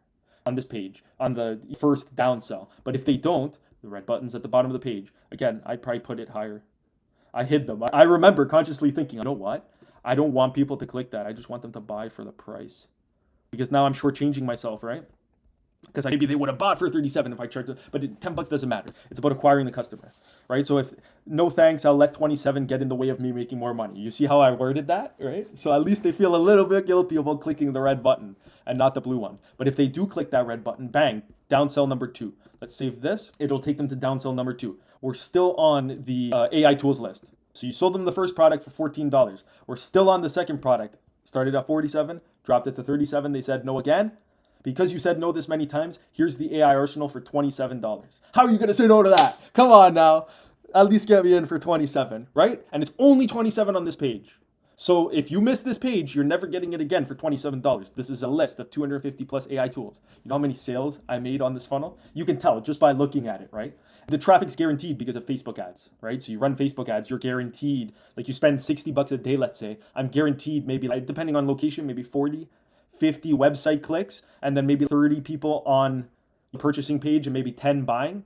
on this page, on the first downsell. But if they don't, the red button's at the bottom of the page. Again, I'd probably put it higher. I hid them. I remember consciously thinking, you know what? I don't want people to click that. I just want them to buy for the price. Because now I'm shortchanging myself, right? Because maybe they would have bought for 37 if I charged it, but 10 bucks doesn't matter. It's about acquiring the customer, right? So if no thanks, I'll let 27 get in the way of me making more money. You see how I worded that, right? So at least they feel a little bit guilty about clicking the red button and not the blue one. But if they do click that red button, bang, downsell number 2. Let's save this. It'll take them to downsell number 2. We're still on the AI tools list. So you sold them the first product for $14. We're still on the second product. Started at 47, dropped it to 37. They said no again. Because you said no this many times, here's the AI arsenal for $27. How are you going to say no to that? Come on now. At least get me in for 27, right? And it's only 27 on this page. So if you miss this page, you're never getting it again for $27. This is a list of 250 plus AI tools. You know how many sales I made on this funnel? You can tell just by looking at it, right? The traffic's guaranteed because of Facebook ads, right? So you run Facebook ads, you're guaranteed, like you spend 60 bucks a day, let's say. I'm guaranteed maybe, like, depending on location, maybe 40, 50 website clicks, and then maybe 30 people on the purchasing page and maybe 10 buying.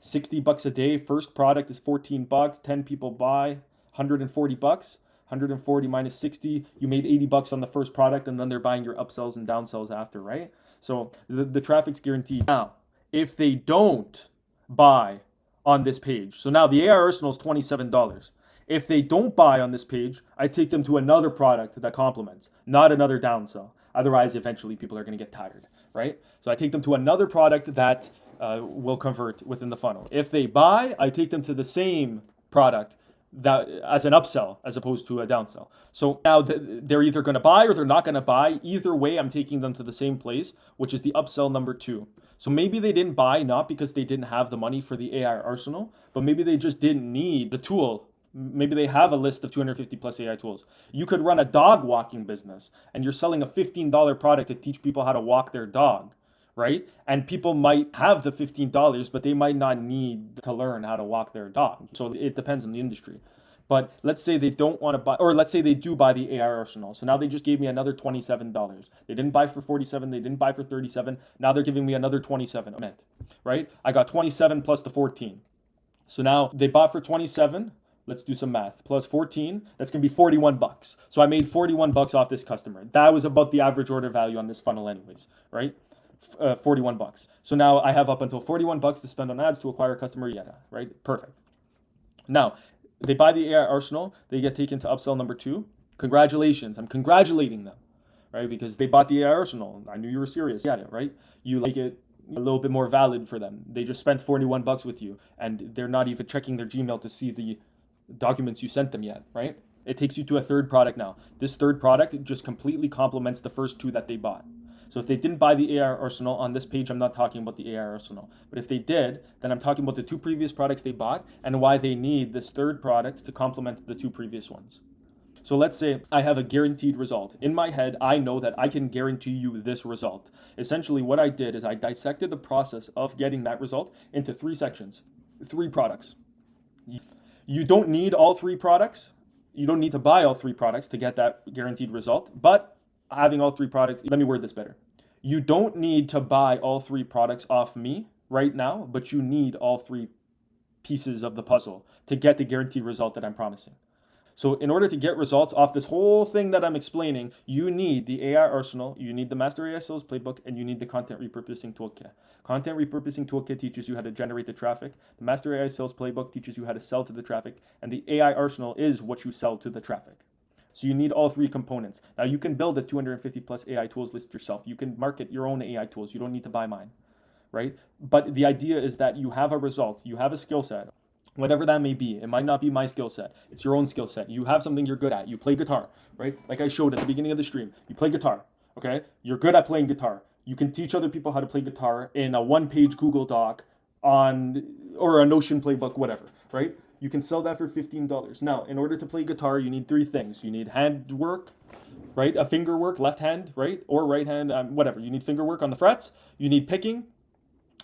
60 bucks a day. First product is 14 bucks. 10 people buy, 140 bucks. 140 minus 60, you made 80 bucks on the first product, and then they're buying your upsells and downsells after, right? So the traffic's guaranteed. Now, if they don't buy on this page, so now the AI arsenal is $27. If they don't buy on this page, I take them to another product that complements, not another downsell. Otherwise, eventually people are going to get tired, right? So I take them to another product that will convert within the funnel. If they buy, I take them to the same product that as an upsell as opposed to a downsell. So now they're either going to buy or they're not going to buy. Either way, I'm taking them to the same place, which is the upsell number 2. So maybe they didn't buy not because they didn't have the money for the AI arsenal, but maybe they just didn't need the tool. Maybe they have a list of 250 plus AI tools. You could run a dog walking business and you're selling a $15 product to teach people how to walk their dog, right? And people might have the $15, but they might not need to learn how to walk their dog. So it depends on the industry. But let's say they don't want to buy, or let's say they do buy the AI arsenal. So now they just gave me another $27. They didn't buy for 47, they didn't buy for 37. Now they're giving me another 27, right? I got 27 plus the 14. So now they bought for 27. Let's do some math. Plus 14, that's going to be 41 bucks. So I made 41 bucks off this customer. That was about the average order value on this funnel anyways, right? 41 bucks. So now I have up until 41 bucks to spend on ads to acquire a customer, right? Perfect. Now, they buy the AI arsenal, they get taken to upsell number 2. Congratulations. I'm congratulating them, right? Because they bought the AI arsenal. I knew you were serious. Right? You like it a little bit more valid for them. They just spent 41 bucks with you and they're not even checking their Gmail to see the documents you sent them yet, right? It takes you to a third product now. This third product just completely complements the first 2 that they bought. So if they didn't buy the AI arsenal on this page, I'm not talking about the AI arsenal. But if they did, then I'm talking about the 2 previous products they bought and why they need this third product to complement the 2 previous ones. So let's say I have a guaranteed result. In my head, I know that I can guarantee you this result. Essentially, what I did is I dissected the process of getting that result into 3 sections, 3 products. You don't need all 3 products. You don't need to buy all 3 products to get that guaranteed result. But having all 3 products, let me word this better. You don't need to buy all 3 products off me right now, but you need all 3 pieces of the puzzle to get the guaranteed result that I'm promising. So in order to get results off this whole thing that I'm explaining, you need the AI arsenal, you need the Master AI Sales Playbook, and you need the Content Repurposing Toolkit. Content Repurposing Toolkit teaches you how to generate the traffic. The Master AI Sales Playbook teaches you how to sell to the traffic. And the AI arsenal is what you sell to the traffic. So you need all 3 components. Now you can build a 250 plus AI tools list yourself. You can market your own AI tools. You don't need to buy mine, right? But the idea is that you have a result, you have a skill set. whatever that may be. It might not be my skill set. It's your own skill set. You have something you're good at. You play guitar, right? Like I showed at the beginning of the stream. You play guitar, okay? You're good at playing guitar. You can teach other people how to play guitar in a one-page Google Doc or a Notion playbook, whatever, right? You can sell that for $15. Now, in order to play guitar, you need three things. You need hand work, right? A finger work, left hand, right? Or right hand, whatever. You need finger work on the frets. You need picking.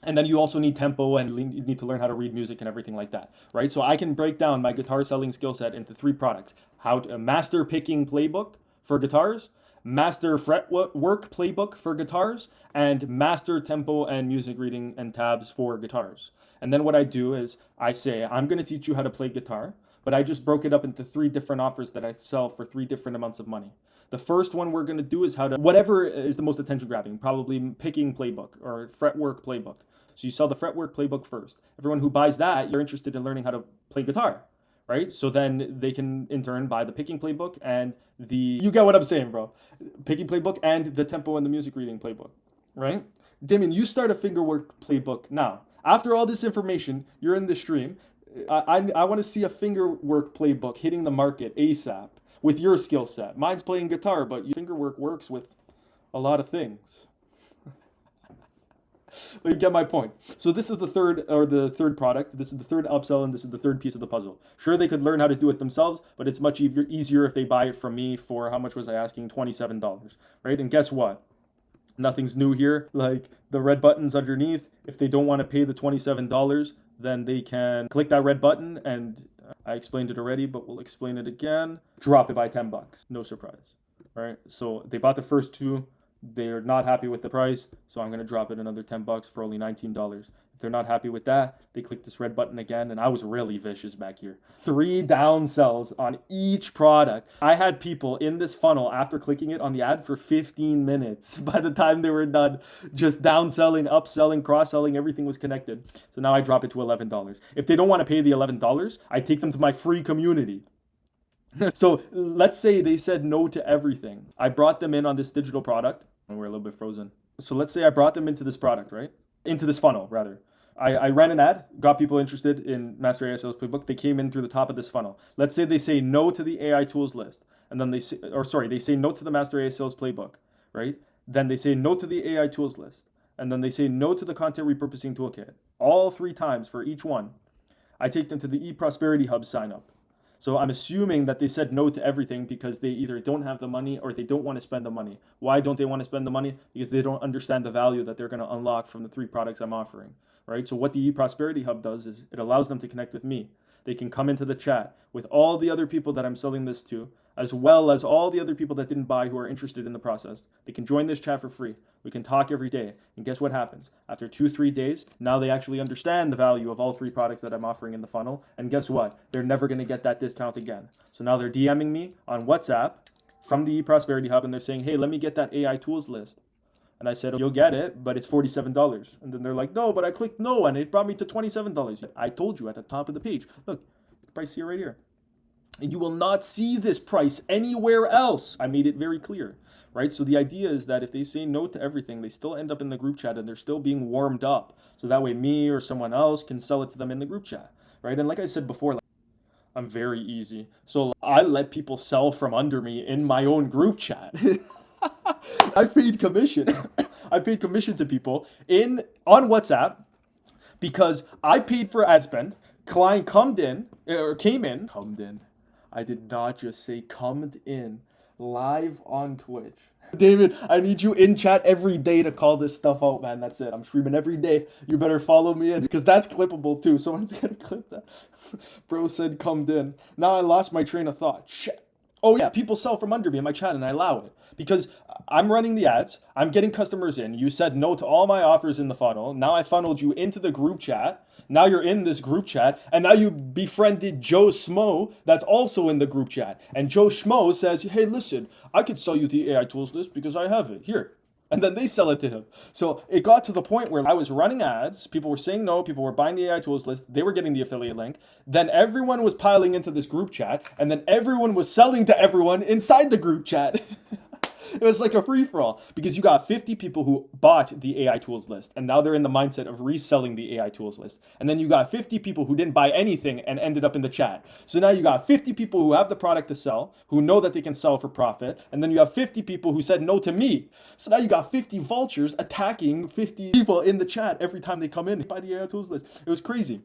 And then you also need tempo and you need to learn how to read music and everything like that, right? So I can break down my guitar selling skill set into three products. How to master picking playbook for guitars, master fret work playbook for guitars, and master tempo and music reading and tabs for guitars. And then what I do is I say, I'm going to teach you how to play guitar, but I just broke it up into three different offers that I sell for three different amounts of money. The first one we're going to do is how to, whatever is the most attention grabbing, probably picking playbook or fretwork playbook. So you sell the fretwork playbook first. Everyone who buys that, you're interested in learning how to play guitar, right? So then they can in turn buy the picking playbook and you get what I'm saying, bro. Picking playbook and the tempo and the music reading playbook, right? Damien, you start a fingerwork playbook now. After all this information, you're in the stream. I want to see a fingerwork playbook hitting the market ASAP with your skill set. Mine's playing guitar, but fingerwork works with a lot of things. But you get my point. So this is the third product. This is the third upsell, and this is the third piece of the puzzle. Sure, they could learn how to do it themselves, but it's much easier if they buy it from me for, how much was I asking? $27, right? And guess what? Nothing's new here. Like the red buttons underneath, if they don't want to pay the $27, then they can click that red button, and I explained it already, but we'll explain it again. Drop it by $10. No surprise, right? So they bought the first two. They're not happy with the price, so I'm going to drop it another $10 for only $19. If they're not happy with that, they click this red button again, and I was really vicious back here. 3 down sells on each product. I had people in this funnel after clicking it on the ad for 15 minutes. By the time they were done, just downselling, upselling, cross-selling, everything was connected. So now I drop it to $11. If they don't want to pay the $11, I take them to my free community. So let's say they said no to everything. I brought them in on this digital product. We're a little bit frozen. So let's say I brought them into this product, right? Into this funnel, rather. I ran an ad, got people interested in Master AI Sales Playbook. They came in through the top of this funnel. Let's say they say no to the AI tools list. And then they say no to the Master AI Sales Playbook, right? Then they say no to the AI tools list. And then they say no to the content repurposing toolkit. All 3 times for each one. I take them to the eProsperity Hub sign up. So I'm assuming that they said no to everything because they either don't have the money or they don't want to spend the money. Why don't they want to spend the money? Because they don't understand the value that they're going to unlock from the 3 products I'm offering, right? So what the eProsperity Hub does is it allows them to connect with me. They can come into the chat with all the other people that I'm selling this to, as well as all the other people that didn't buy who are interested in the process. They can join this chat for free. We can talk every day. And guess what happens? After 2-3 days, now they actually understand the value of all 3 products that I'm offering in the funnel. And guess what? They're never going to get that discount again. So now they're DMing me on WhatsApp from the eProsperity Hub, and they're saying, hey, let me get that AI tools list. And I said, you'll get it, but it's $47. And then they're like, no, but I clicked no, and it brought me to $27. I told you at the top of the page. Look, the price here right here. And you will not see this price anywhere else. I made it very clear, right? So the idea is that if they say no to everything, they still end up in the group chat and they're still being warmed up. So that way me or someone else can sell it to them in the group chat, right? And like I said before, I'm very easy. So I let people sell from under me in my own group chat. I paid commission. I paid commission to people on WhatsApp because I paid for ad spend. Client came in. I did not just say come in live on Twitch. David, I need you in chat every day to call this stuff out, man. That's it. I'm streaming every day. You better follow me in because that's clippable too. Someone's gonna clip that. Bro said come in. Now I lost my train of thought. Shit. Oh yeah, people sell from under me in my chat and I allow it because I'm running the ads. I'm getting customers in. You said no to all my offers in the funnel. Now I funneled you into the group chat. Now you're in this group chat, and now you befriended Joe Schmo that's also in the group chat. And Joe Schmo says, hey, listen, I could sell you the AI tools list because I have it here. And then they sell it to him. So it got to the point where I was running ads. People were saying no. People were buying the AI tools list. They were getting the affiliate link. Then everyone was piling into this group chat. And then everyone was selling to everyone inside the group chat. It was like a free for all because you got 50 people who bought the AI tools list and now they're in the mindset of reselling the AI tools list. And then you got 50 people who didn't buy anything and ended up in the chat. So now you got 50 people who have the product to sell, who know that they can sell for profit. And then you have 50 people who said no to me. So now you got 50 vultures attacking 50 people in the chat every time they come in and buy the AI tools list. It was crazy.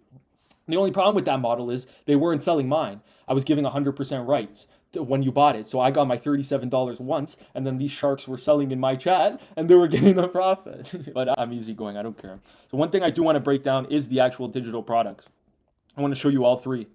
The only problem with that model is they weren't selling mine. I was giving 100% rights when you bought it. So I got my $37 once, and then these sharks were selling in my chat, and they were getting the profit. But I'm easygoing. I don't care. So one thing I do want to break down is the actual digital products. I want to show you all three.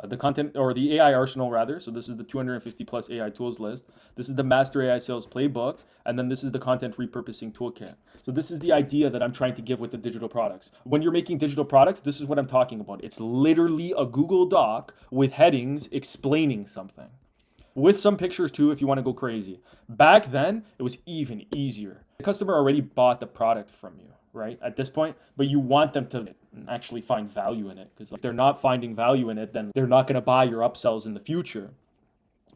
The content or the AI arsenal rather. So this is the 250 plus AI tools list. This is the master AI sales playbook. And then this is the content repurposing toolkit. So this is the idea that I'm trying to give with the digital products. When you're making digital products, this is what I'm talking about. It's literally a Google Doc with headings explaining something. With some pictures too, if you want to go crazy. Back then, it was even easier. The customer already bought the product from you, right? At this point, but you want them to actually find value in it. Because if they're not finding value in it, then they're not going to buy your upsells in the future,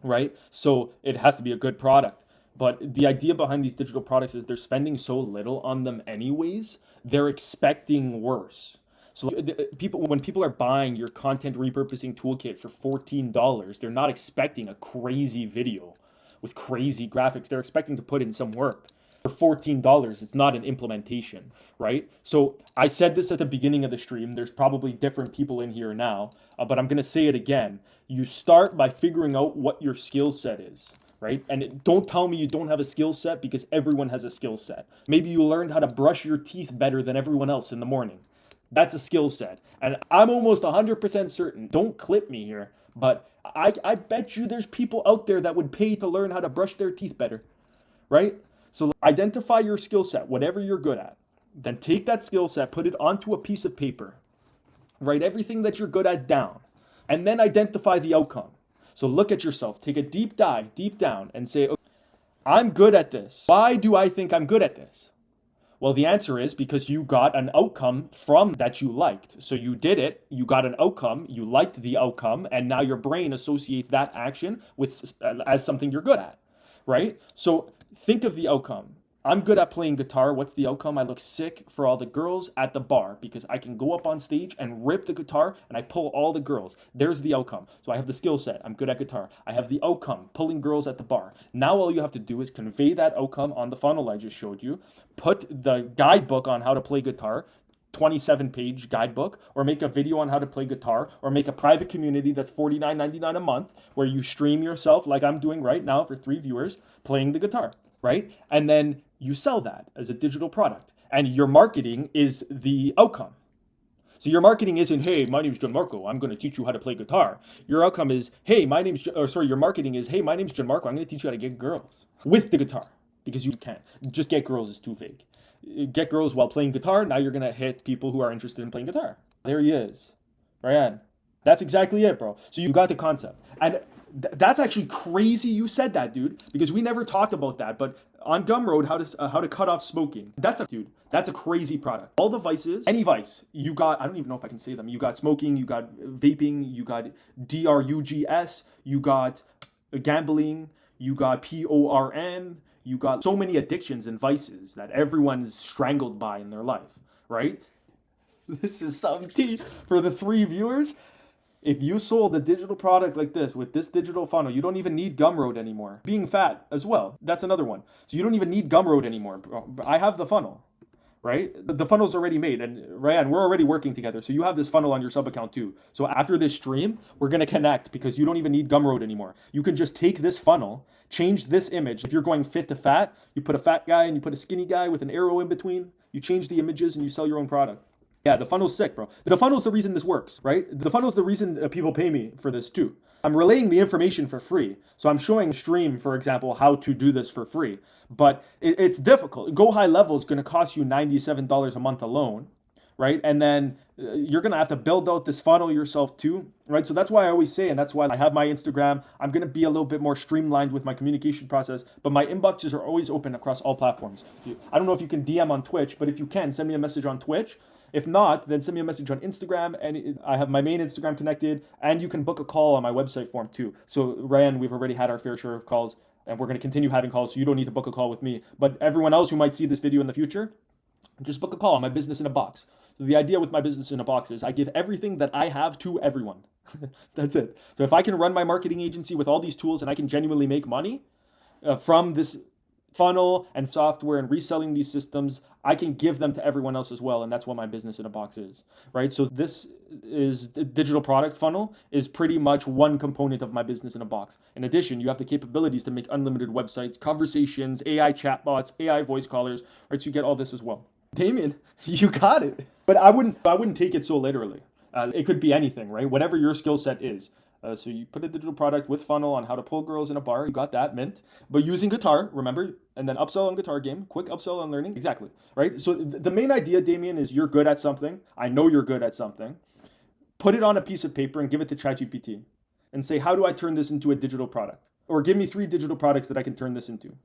right? So it has to be a good product. But the idea behind these digital products is they're spending so little on them anyways, they're expecting worse. So when people are buying your content repurposing toolkit for $14, they're not expecting a crazy video with crazy graphics. They're expecting to put in some work. For $14, it's not an implementation, right? So I said this at the beginning of the stream. There's probably different people in here now, but I'm going to say it again. You start by figuring out what your skill set is. Right? And don't tell me you don't have a skill set because everyone has a skill set. Maybe you learned how to brush your teeth better than everyone else in the morning. That's a skill set. And I'm almost 100% certain, don't clip me here, but I bet you there's people out there that would pay to learn how to brush their teeth better, right? So identify your skill set, whatever you're good at. Then take that skill set, put it onto a piece of paper, write everything that you're good at down, and then identify the outcome. So look at yourself, take a deep dive, deep down, and say, okay, I'm good at this. Why do I think I'm good at this? Well, the answer is because you got an outcome from that you liked. So you did it, you got an outcome, you liked the outcome, and now your brain associates that action with as something you're good at, right? So think of the outcome. I'm good at playing guitar. What's the outcome? I look sick for all the girls at the bar because I can go up on stage and rip the guitar and I pull all the girls. There's the outcome. So I have the skill set. I'm good at guitar. I have the outcome, pulling girls at the bar. Now all you have to do is convey that outcome on the funnel I just showed you. Put the guidebook on how to play guitar, 27-page guidebook, or make a video on how to play guitar, or make a private community that's $49.99 a month where you stream yourself like I'm doing right now for 3 viewers playing the guitar, right? And then you sell that as a digital product, and your marketing is the outcome. So your marketing isn't, hey, my name is Gianmarco, I'm going to teach you how to play guitar. Your outcome is, hey, your marketing is, hey, my name is Gianmarco, I'm going to teach you how to get girls with the guitar, because you can't. Just get girls is too vague. Get girls while playing guitar, now you're going to hit people who are interested in playing guitar. There he is. Ryan. That's exactly it, bro. So you got the concept. And that's actually crazy you said that, dude, because we never talked about that. But on Gumroad, how to cut off smoking. That's a crazy product. All the vices, any vice, you got, I don't even know if I can say them. You got smoking, you got vaping, you got drugs, you got gambling, you got porn, you got so many addictions and vices that everyone's strangled by in their life, right? This is some tea for the 3 viewers. If you sold a digital product like this with this digital funnel, you don't even need Gumroad anymore. Being fat as well, that's another one. So you don't even need Gumroad anymore. I have the funnel, right? The funnel's already made, and Ryan, we're already working together. So you have this funnel on your sub account too. So after this stream, we're gonna connect because you don't even need Gumroad anymore. You can just take this funnel, change this image. If you're going fit to fat, you put a fat guy and you put a skinny guy with an arrow in between. You change the images and you sell your own product. Yeah, the funnel's sick, bro. The funnel's the reason this works, right? The funnel's the reason people pay me for this too. I'm relaying the information for free. So I'm showing stream, for example, how to do this for free. But it's difficult. Go High Level is going to cost you $97 a month alone, right? And then you're going to have to build out this funnel yourself too, right? So that's why I always say, and that's why I have my Instagram. I'm going to be a little bit more streamlined with my communication process, but my inboxes are always open across all platforms. I don't know if you can DM on Twitch, but if you can, send me a message on Twitch. If not, then send me a message on Instagram, and I have my main Instagram connected, and you can book a call on my website form too. So Ryan, we've already had our fair share of calls, and we're going to continue having calls, so you don't need to book a call with me. But everyone else who might see this video in the future, just book a call on my business in a box. So the idea with my business in a box is I give everything that I have to everyone. That's it. So if I can run my marketing agency with all these tools and I can genuinely make money from this funnel and software and reselling these systems, I can give them to everyone else as well. And that's what my business in a box is, right? So this is the digital product funnel is pretty much one component of my business in a box. In addition, you have the capabilities to make unlimited websites, conversations, AI chatbots, AI voice callers, right? So you get all this as well. Damien, you got it. But I wouldn't take it so literally. It could be anything, right? Whatever your skill set is. So you put a digital product with funnel on how to pull girls in a bar. You got that, mint. But using guitar, remember, and then upsell on guitar game, quick upsell on learning. Exactly, right? So the main idea, Damien, is you're good at something. I know you're good at something. Put it on a piece of paper and give it to ChatGPT and say, how do I turn this into a digital product? Or give me 3 digital products that I can turn this into.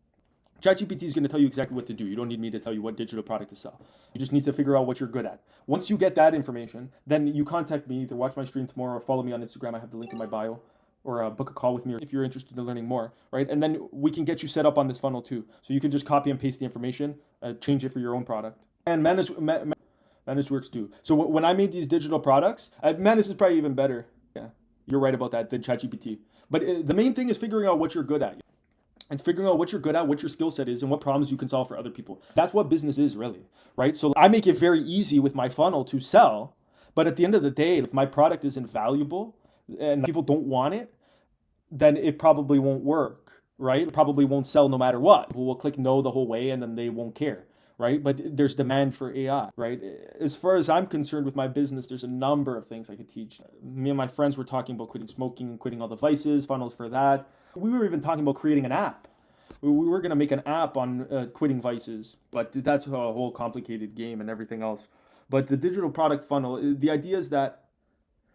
ChatGPT is going to tell you exactly what to do. You don't need me to tell you what digital product to sell. You just need to figure out what you're good at. Once you get that information, then you contact me, either watch my stream tomorrow or follow me on Instagram. I have the link in my bio, or book a call with me if you're interested in learning more, right? And then we can get you set up on this funnel too. So you can just copy and paste the information, change it for your own product. And Manus works too. So when I made these digital products, Manus is probably even better. Yeah, you're right about that than ChatGPT. But the main thing is figuring out what you're good at. It's figuring out what you're good at, what your skill set is, and what problems you can solve for other people. That's what business is, really, right? So I make it very easy with my funnel to sell, but at the end of the day, if my product isn't valuable and people don't want it, then it probably won't work, right? It probably won't sell no matter what. People will click no the whole way and then they won't care, right? But there's demand for AI, right? As far as I'm concerned with my business, there's a number of things I could teach. Me and my friends were talking about quitting smoking and quitting all the vices, funnels for that. We were even talking about creating an app. We were going to make an app on quitting vices, but that's a whole complicated game and everything else. But the digital product funnel, the idea is that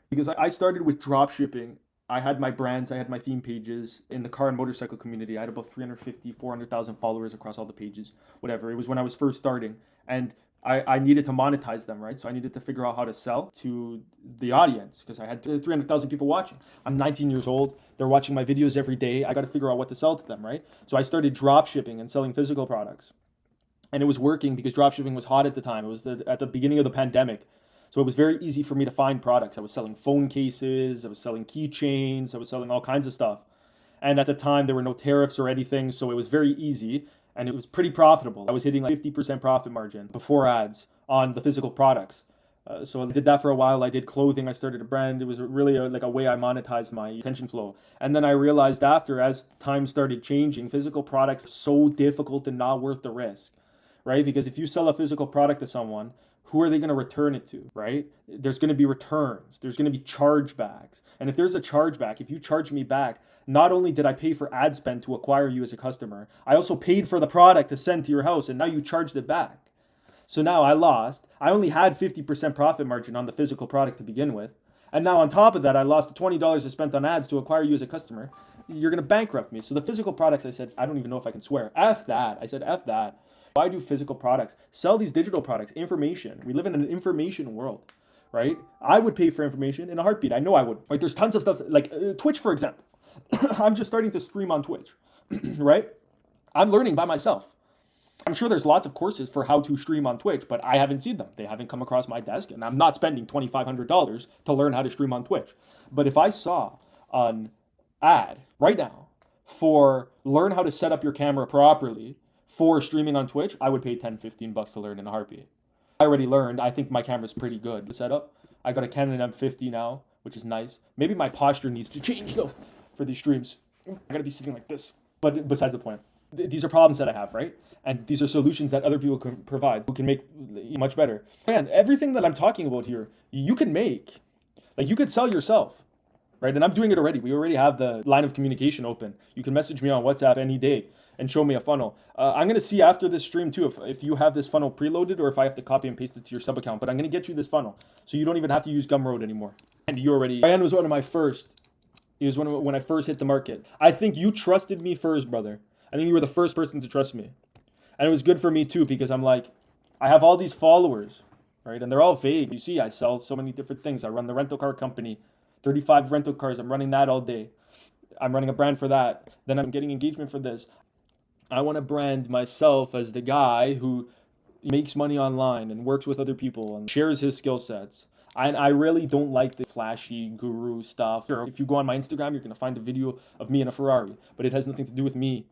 because I started with drop shipping, I had my brands, I had my theme pages in the car and motorcycle community. I had about 350, 400,000 followers across all the pages, whatever. It was when I was first starting. And I needed to monetize them, right? So I needed to figure out how to sell to the audience because I had 300,000 people watching. I'm 19 years old. They're watching my videos every day. I got to figure out what to sell to them, right? So I started drop shipping and selling physical products. And it was working because drop shipping was hot at the time. It was at the beginning of the pandemic. So it was very easy for me to find products. I was selling phone cases. I was selling keychains. I was selling all kinds of stuff. And at the time, there were no tariffs or anything. So it was very easy. And it was pretty profitable. I was hitting like 50% profit margin before ads on the physical products. So I did that for a while. I did clothing. I started a brand. It was really like a way I monetized my attention flow. And then I realized after, as time started changing, physical products are so difficult and not worth the risk, right? Because if you sell a physical product to someone, who are they going to return it to, right? There's going to be returns. There's going to be chargebacks. And if there's a chargeback, if you charge me back, not only did I pay for ad spend to acquire you as a customer, I also paid for the product to send to your house, and now you charged it back. So now I lost. I only had 50% profit margin on the physical product to begin with. And now on top of that, I lost the $20 I spent on ads to acquire you as a customer. You're going to bankrupt me. So the physical products, I said, I don't even know if I can swear. F that. I said, F that. Why do physical products? Sell these digital products, information. We live in an information world, right? I would pay for information in a heartbeat. I know I would. Right? There's tons of stuff like Twitch, for example. I'm just starting to stream on Twitch, right? I'm learning by myself. I'm sure there's lots of courses for how to stream on Twitch, but I haven't seen them. They haven't come across my desk, and I'm not spending $2,500 to learn how to stream on Twitch. But if I saw an ad right now for learn how to set up your camera properly for streaming on Twitch, I would pay $10-15 to learn in a heartbeat. I already learned. I think my camera's pretty good. The setup. I got a Canon M50 now, which is nice. Maybe my posture needs to change though for these streams. I gotta be sitting like this. But besides the point, these are problems that I have, right? And these are solutions that other people can provide, who can make much better. Man, everything that I'm talking about here, you can make. Like you could sell yourself, right? And I'm doing it already. We already have the line of communication open. You can message me on WhatsApp any day and show me a funnel. I'm going to see after this stream too if you have this funnel preloaded or if I have to copy and paste it to your sub account. But I'm going to get you this funnel so you don't even have to use Gumroad anymore. And you already... Ryan was one of my first. He was when I first hit the market. I think you trusted me first, brother. I think you were the first person to trust me. And it was good for me too because I'm like, I have all these followers. right? And they're all vague. You see, I sell so many different things. I run the rental car company, 35 rental cars. I'm running that all day. I'm running a brand for that. Then I'm getting engagement for this. I want to brand myself as the guy who makes money online and works with other people and shares his skill sets. I really don't like the flashy guru stuff. If you go on my Instagram, you're going to find a video of me in a Ferrari, but it has nothing to do with me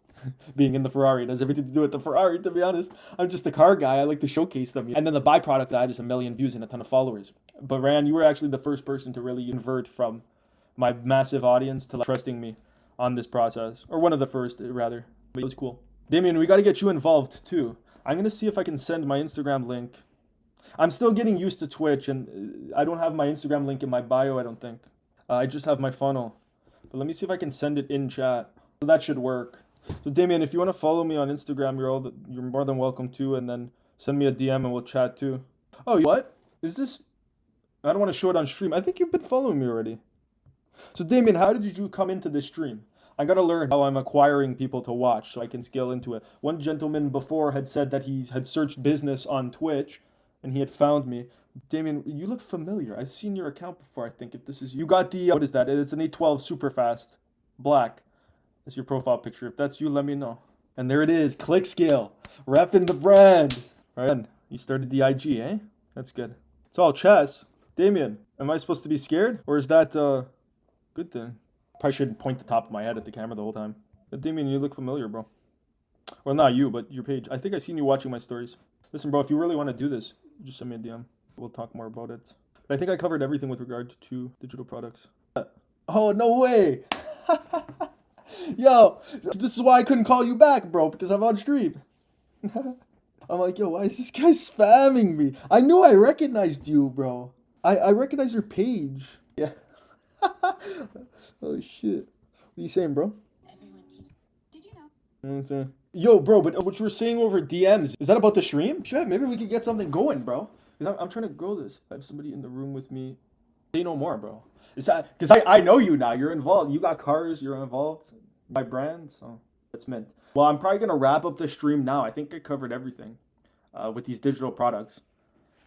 being in the Ferrari. It has everything to do with the Ferrari, to be honest. I'm just a car guy. I like to showcase them. And then the byproduct of that is a million views and a ton of followers. But Ryan, you were actually the first person to really convert from my massive audience to trusting me on this process. Or one of the first, rather. But it was cool. Damien, we got to get you involved, too. I'm going to see if I can send my Instagram link. I'm still getting used to Twitch, and I don't have my Instagram link in my bio, I don't think. I just have my funnel. But let me see if I can send it in chat. So that should work. So Damien, if you want to follow me on Instagram, you're more than welcome to, and then send me a DM and we'll chat too. Oh, what? Is this? I don't want to show it on stream. I think you've been following me already. So Damien, how did you come into this stream? I gotta learn how I'm acquiring people to watch so I can scale into it. One gentleman before had said that he had searched business on Twitch and he had found me. Damien, you look familiar. I've seen your account before, I think. If this is you got the, what is that? It's an 812 super fast black. That's your profile picture. If that's you, let me know. And there it is, ClickScale, repping the brand. All right, you started the IG, eh? That's good. It's all chess. Damien, am I supposed to be scared? Or is that a good thing? Probably shouldn't point the top of my head at the camera the whole time. But Damien, you look familiar, bro. Well, not you, but your page. I think I seen you watching my stories. Listen, bro, if you really want to do this, just send me a DM. We'll talk more about it. But I think I covered everything with regard to digital products. Oh, no way! Yo, this is why I couldn't call you back, bro, because I'm on stream. I'm like, yo, why is this guy spamming me? I knew I recognized you, bro. I recognize your page. Yeah. Oh, shit. What are you saying, bro? Did you know? Yo, bro, but what you were saying over DMs, is that about the stream? Shit, maybe we could get something going, bro. Because I'm trying to grow this. I have somebody in the room with me. Say no more, bro. Because I know you now. You're involved. You got cars. You're involved. My brand. So it's meant. Well, I'm probably going to wrap up the stream now. I think I covered everything with these digital products.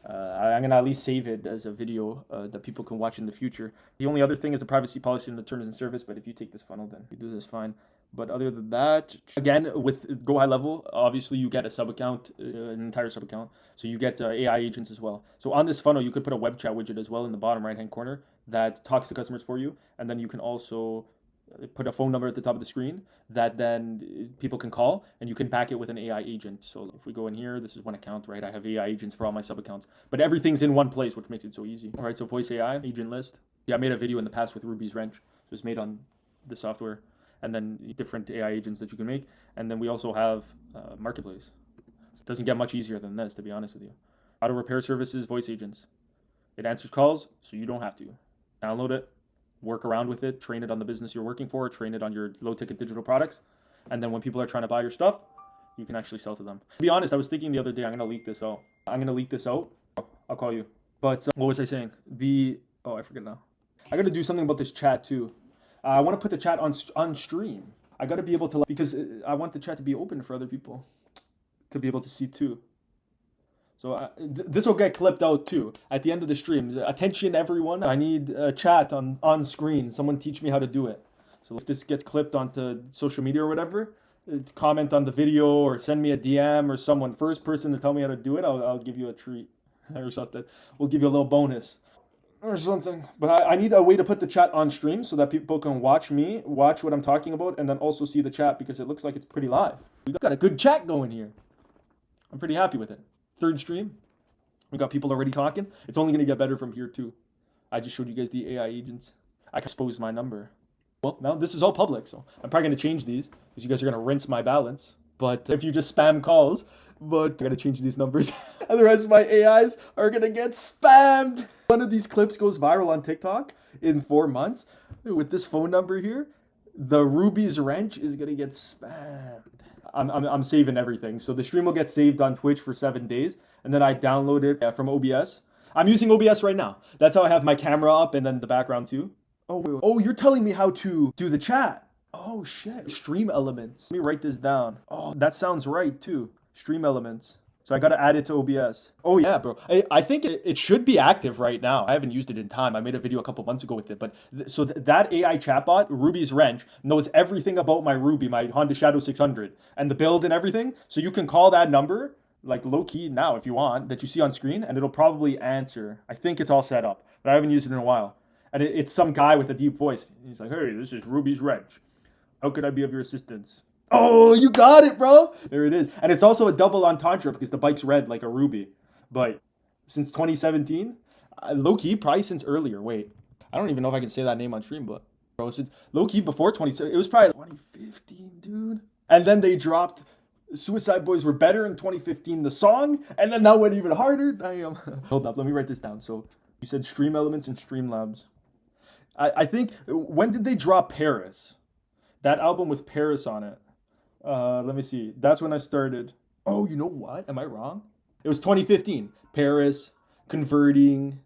I'm going to at least save it as a video that people can watch in the future. The only other thing is the privacy policy and the terms and service. But if you take this funnel, then you do this fine. But other than that, again, with Go High Level, obviously you get a sub account, an entire sub account. So you get AI agents as well. So on this funnel, you could put a web chat widget as well in the bottom right-hand corner that talks to customers for you. And then you can also put a phone number at the top of the screen that then people can call, and you can back it with an AI agent. So if we go in here, this is one account, right? I have AI agents for all my sub accounts, but everything's in one place, which makes it so easy. All right, so voice AI, agent list. Yeah, I made a video in the past with Ruby's Wrench. So it's made on the software. And then different AI agents that you can make. And then we also have Marketplace. It doesn't get much easier than this, to be honest with you. Auto repair services, voice agents. It answers calls, so you don't have to. Download it, work around with it, train it on the business you're working for, train it on your low-ticket digital products. And then when people are trying to buy your stuff, you can actually sell to them. To be honest, I was thinking the other day, I'm going to leak this out. I'll call you. But what was I saying? I forget now. I got to do something about this chat, too. I want to put the chat on stream. I got to be able to, because I want the chat to be open for other people to be able to see too. So this will get clipped out too at the end of the stream. Attention, everyone. I need a chat on screen. Someone teach me how to do it. So if this gets clipped onto social media or whatever, comment on the video or send me a DM or someone. First person to tell me how to do it, I'll give you a treat or something. We'll give you a little bonus. Or something. But I need a way to put the chat on stream so that people can watch what I'm talking about, and then also see the chat because it looks like it's pretty live. We got a good chat going here. I'm pretty happy with it. Third stream. We got people already talking. It's only going to get better from here too. I just showed you guys the AI agents. I can expose my number. Well, now this is all public, so I'm probably going to change these because you guys are going to rinse my balance. But if you just spam calls, but I got to change these numbers. Otherwise, my AIs are going to get spammed. One of these clips goes viral on TikTok in 4 months. With this phone number here, the Ruby's Wrench is going to get spammed. I'm saving everything. So the stream will get saved on Twitch for 7 days. And then I download it from OBS. I'm using OBS right now. That's how I have my camera up and then the background too. Oh, you're telling me how to do the chat. Oh, shit. Stream elements. Let me write this down. Oh, that sounds right too. Stream elements. So I got to add it to OBS. Oh yeah, bro. I think it should be active right now. I haven't used it in time. I made a video a couple months ago with it. But that AI chatbot, Ruby's Wrench, knows everything about my Ruby, my Honda Shadow 600, and the build and everything. So you can call that number, like low key now if you want, that you see on screen, and it'll probably answer. I think it's all set up, but I haven't used it in a while. And it's some guy with a deep voice. He's like, "Hey, this is Ruby's Wrench. How could I be of your assistance?" Oh, you got it, bro. There it is. And it's also a double entendre because the bike's red like a ruby. But since 2017, low-key, probably since earlier. Wait, I don't even know if I can say that name on stream, but bro, since low-key before 2017, it was probably 2015, dude. And then they dropped Suicide Boys Were Better in 2015, the song, and then that went even harder. Damn. Hold up, let me write this down. So you said Stream Elements and Streamlabs. I think, when did they drop Paris? That album with Paris on it. Let me see. That's when I started. Oh, you know what? Am I wrong? It was 2015. Paris, Converting.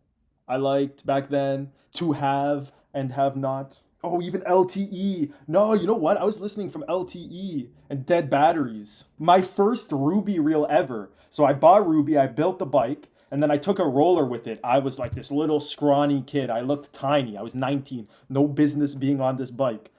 I liked back then. To Have and Have Not. Oh, even LTE. No, you know what? I was listening from LTE and Dead Batteries. My first Ruby reel ever. So I bought Ruby, I built the bike, and then I took a roller with it. I was like this little scrawny kid. I looked tiny. I was 19. No business being on this bike.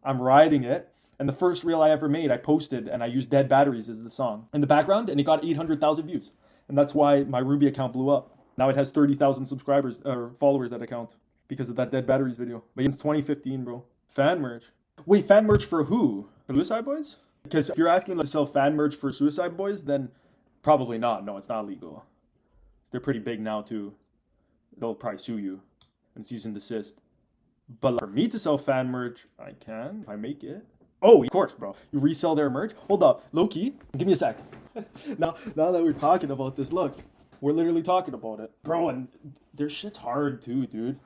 I'm riding it. And the first reel I ever made, I posted and I used Dead Batteries as the song in the background, and it got 800,000 views. And that's why my Ruby account blew up. Now it has 30,000 subscribers or followers, that account, because of that Dead Batteries video. But since 2015, bro. Fan merch. Wait, fan merch for who? For Suicide Boys? Because if you're asking to sell fan merch for Suicide Boys, then probably not. No, it's not legal. They're pretty big now too. They'll probably sue you and cease and desist. But for me to sell fan merch, I can if I make it. Oh, of course, bro. You resell their merch? Hold up. Low-key, give me a sec. now that we're talking about this, look. We're literally talking about it. Bro, and their shit's hard too, dude.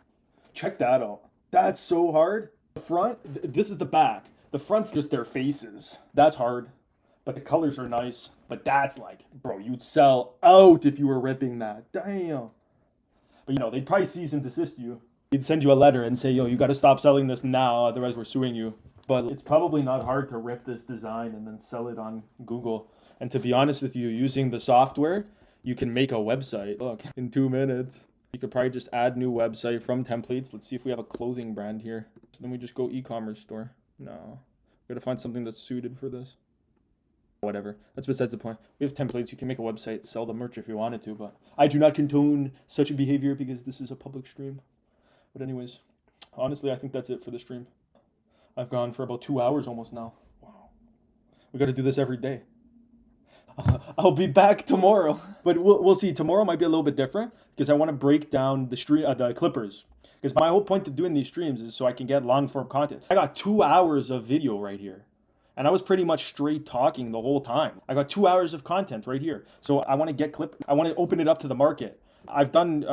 Check that out. That's so hard. The front, this is the back. The front's just their faces. That's hard. But the colors are nice. But that's like, bro, you'd sell out if you were ripping that. Damn. But you know, they'd probably cease and desist you. They'd send you a letter and say, yo, you gotta stop selling this now, otherwise we're suing you. But it's probably not hard to rip this design and then sell it on Google. And to be honest with you, using the software, you can make a website. Look, in 2 minutes. You could probably just add new website from templates. Let's see if we have a clothing brand here. Then we just go e-commerce store. No. We gotta find something that's suited for this. Whatever. That's besides the point. We have templates. You can make a website, sell the merch if you wanted to, but I do not condone such a behavior because this is a public stream. But anyways, honestly, I think that's it for the stream. I've gone for about 2 hours almost now. Wow. We got to do this every day. I'll be back tomorrow. But we'll see. Tomorrow might be a little bit different because I want to break down the clippers. Because my whole point of doing these streams is so I can get long form content. I got 2 hours of video right here. And I was pretty much straight talking the whole time. I got 2 hours of content right here. So I want to get I want to open it up to the market. I've done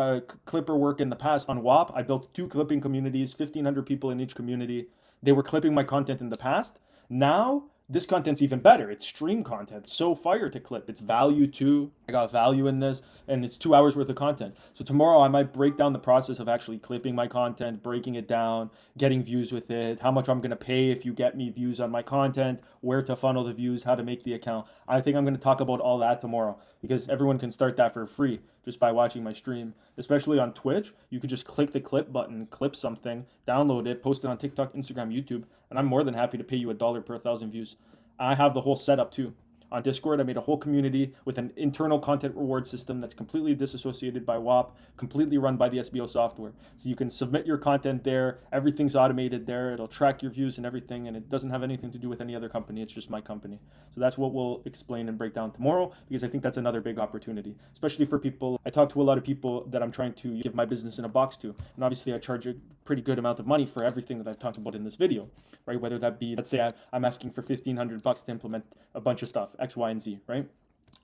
clipper work in the past on WAP. I built 2 clipping communities, 1,500 people in each community. They were clipping my content in the past. Now, this content's even better. It's stream content. So fire to clip. It's value too. I got value in this, and it's 2 hours worth of content. So tomorrow I might break down the process of actually clipping my content, breaking it down, getting views with it, how much I'm going to pay if you get me views on my content, where to funnel the views, how to make the account. I think I'm going to talk about all that tomorrow because everyone can start that for free just by watching my stream. Especially on Twitch, you could just click the clip button, clip something, download it, post it on TikTok, Instagram, YouTube, and I'm more than happy to pay you $1 per 1,000 views. I have the whole setup too. On Discord, I made a whole community with an internal content reward system that's completely disassociated by WAP, completely run by the SBO software. So you can submit your content there. Everything's automated there. It'll track your views and everything, and it doesn't have anything to do with any other company. It's just my company. So that's what we'll explain and break down tomorrow, because I think that's another big opportunity, especially for people. I talk to a lot of people that I'm trying to give my business in a box to. And obviously I charge a pretty good amount of money for everything that I've talked about in this video, right? Whether that be, let's say I'm asking for $1,500 to implement a bunch of stuff, X, Y, and Z, right?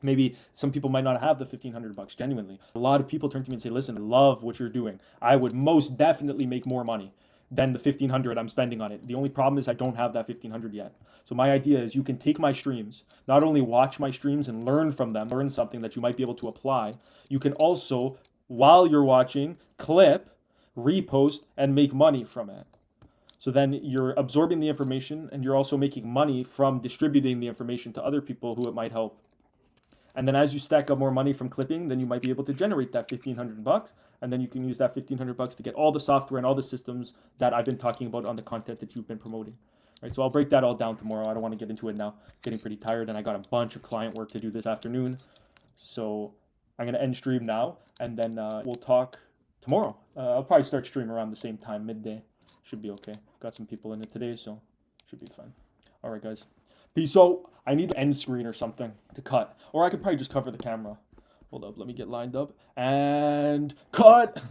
Maybe some people might not have the $1,500 genuinely. A lot of people turn to me and say, listen, I love what you're doing. I would most definitely make more money than the $1,500 I'm spending on it. The only problem is I don't have that $1,500 yet. So my idea is you can take my streams, not only watch my streams and learn from them, learn something that you might be able to apply. You can also, while you're watching, clip, repost, and make money from it. So then you're absorbing the information and you're also making money from distributing the information to other people who it might help. And then as you stack up more money from clipping, then you might be able to generate that $1,500, and then you can use that $1,500 to get all the software and all the systems that I've been talking about on the content that you've been promoting. Right, so I'll break that all down tomorrow. I don't want to get into it now. Getting pretty tired, and I got a bunch of client work to do this afternoon. So I'm gonna end stream now, and then we'll talk tomorrow. I'll probably start stream around the same time, midday. Should be okay. Got some people in it today, so should be fine. All right, guys. Peace out. I need an end screen or something to cut, or I could probably just cover the camera. Hold up, let me get lined up and cut.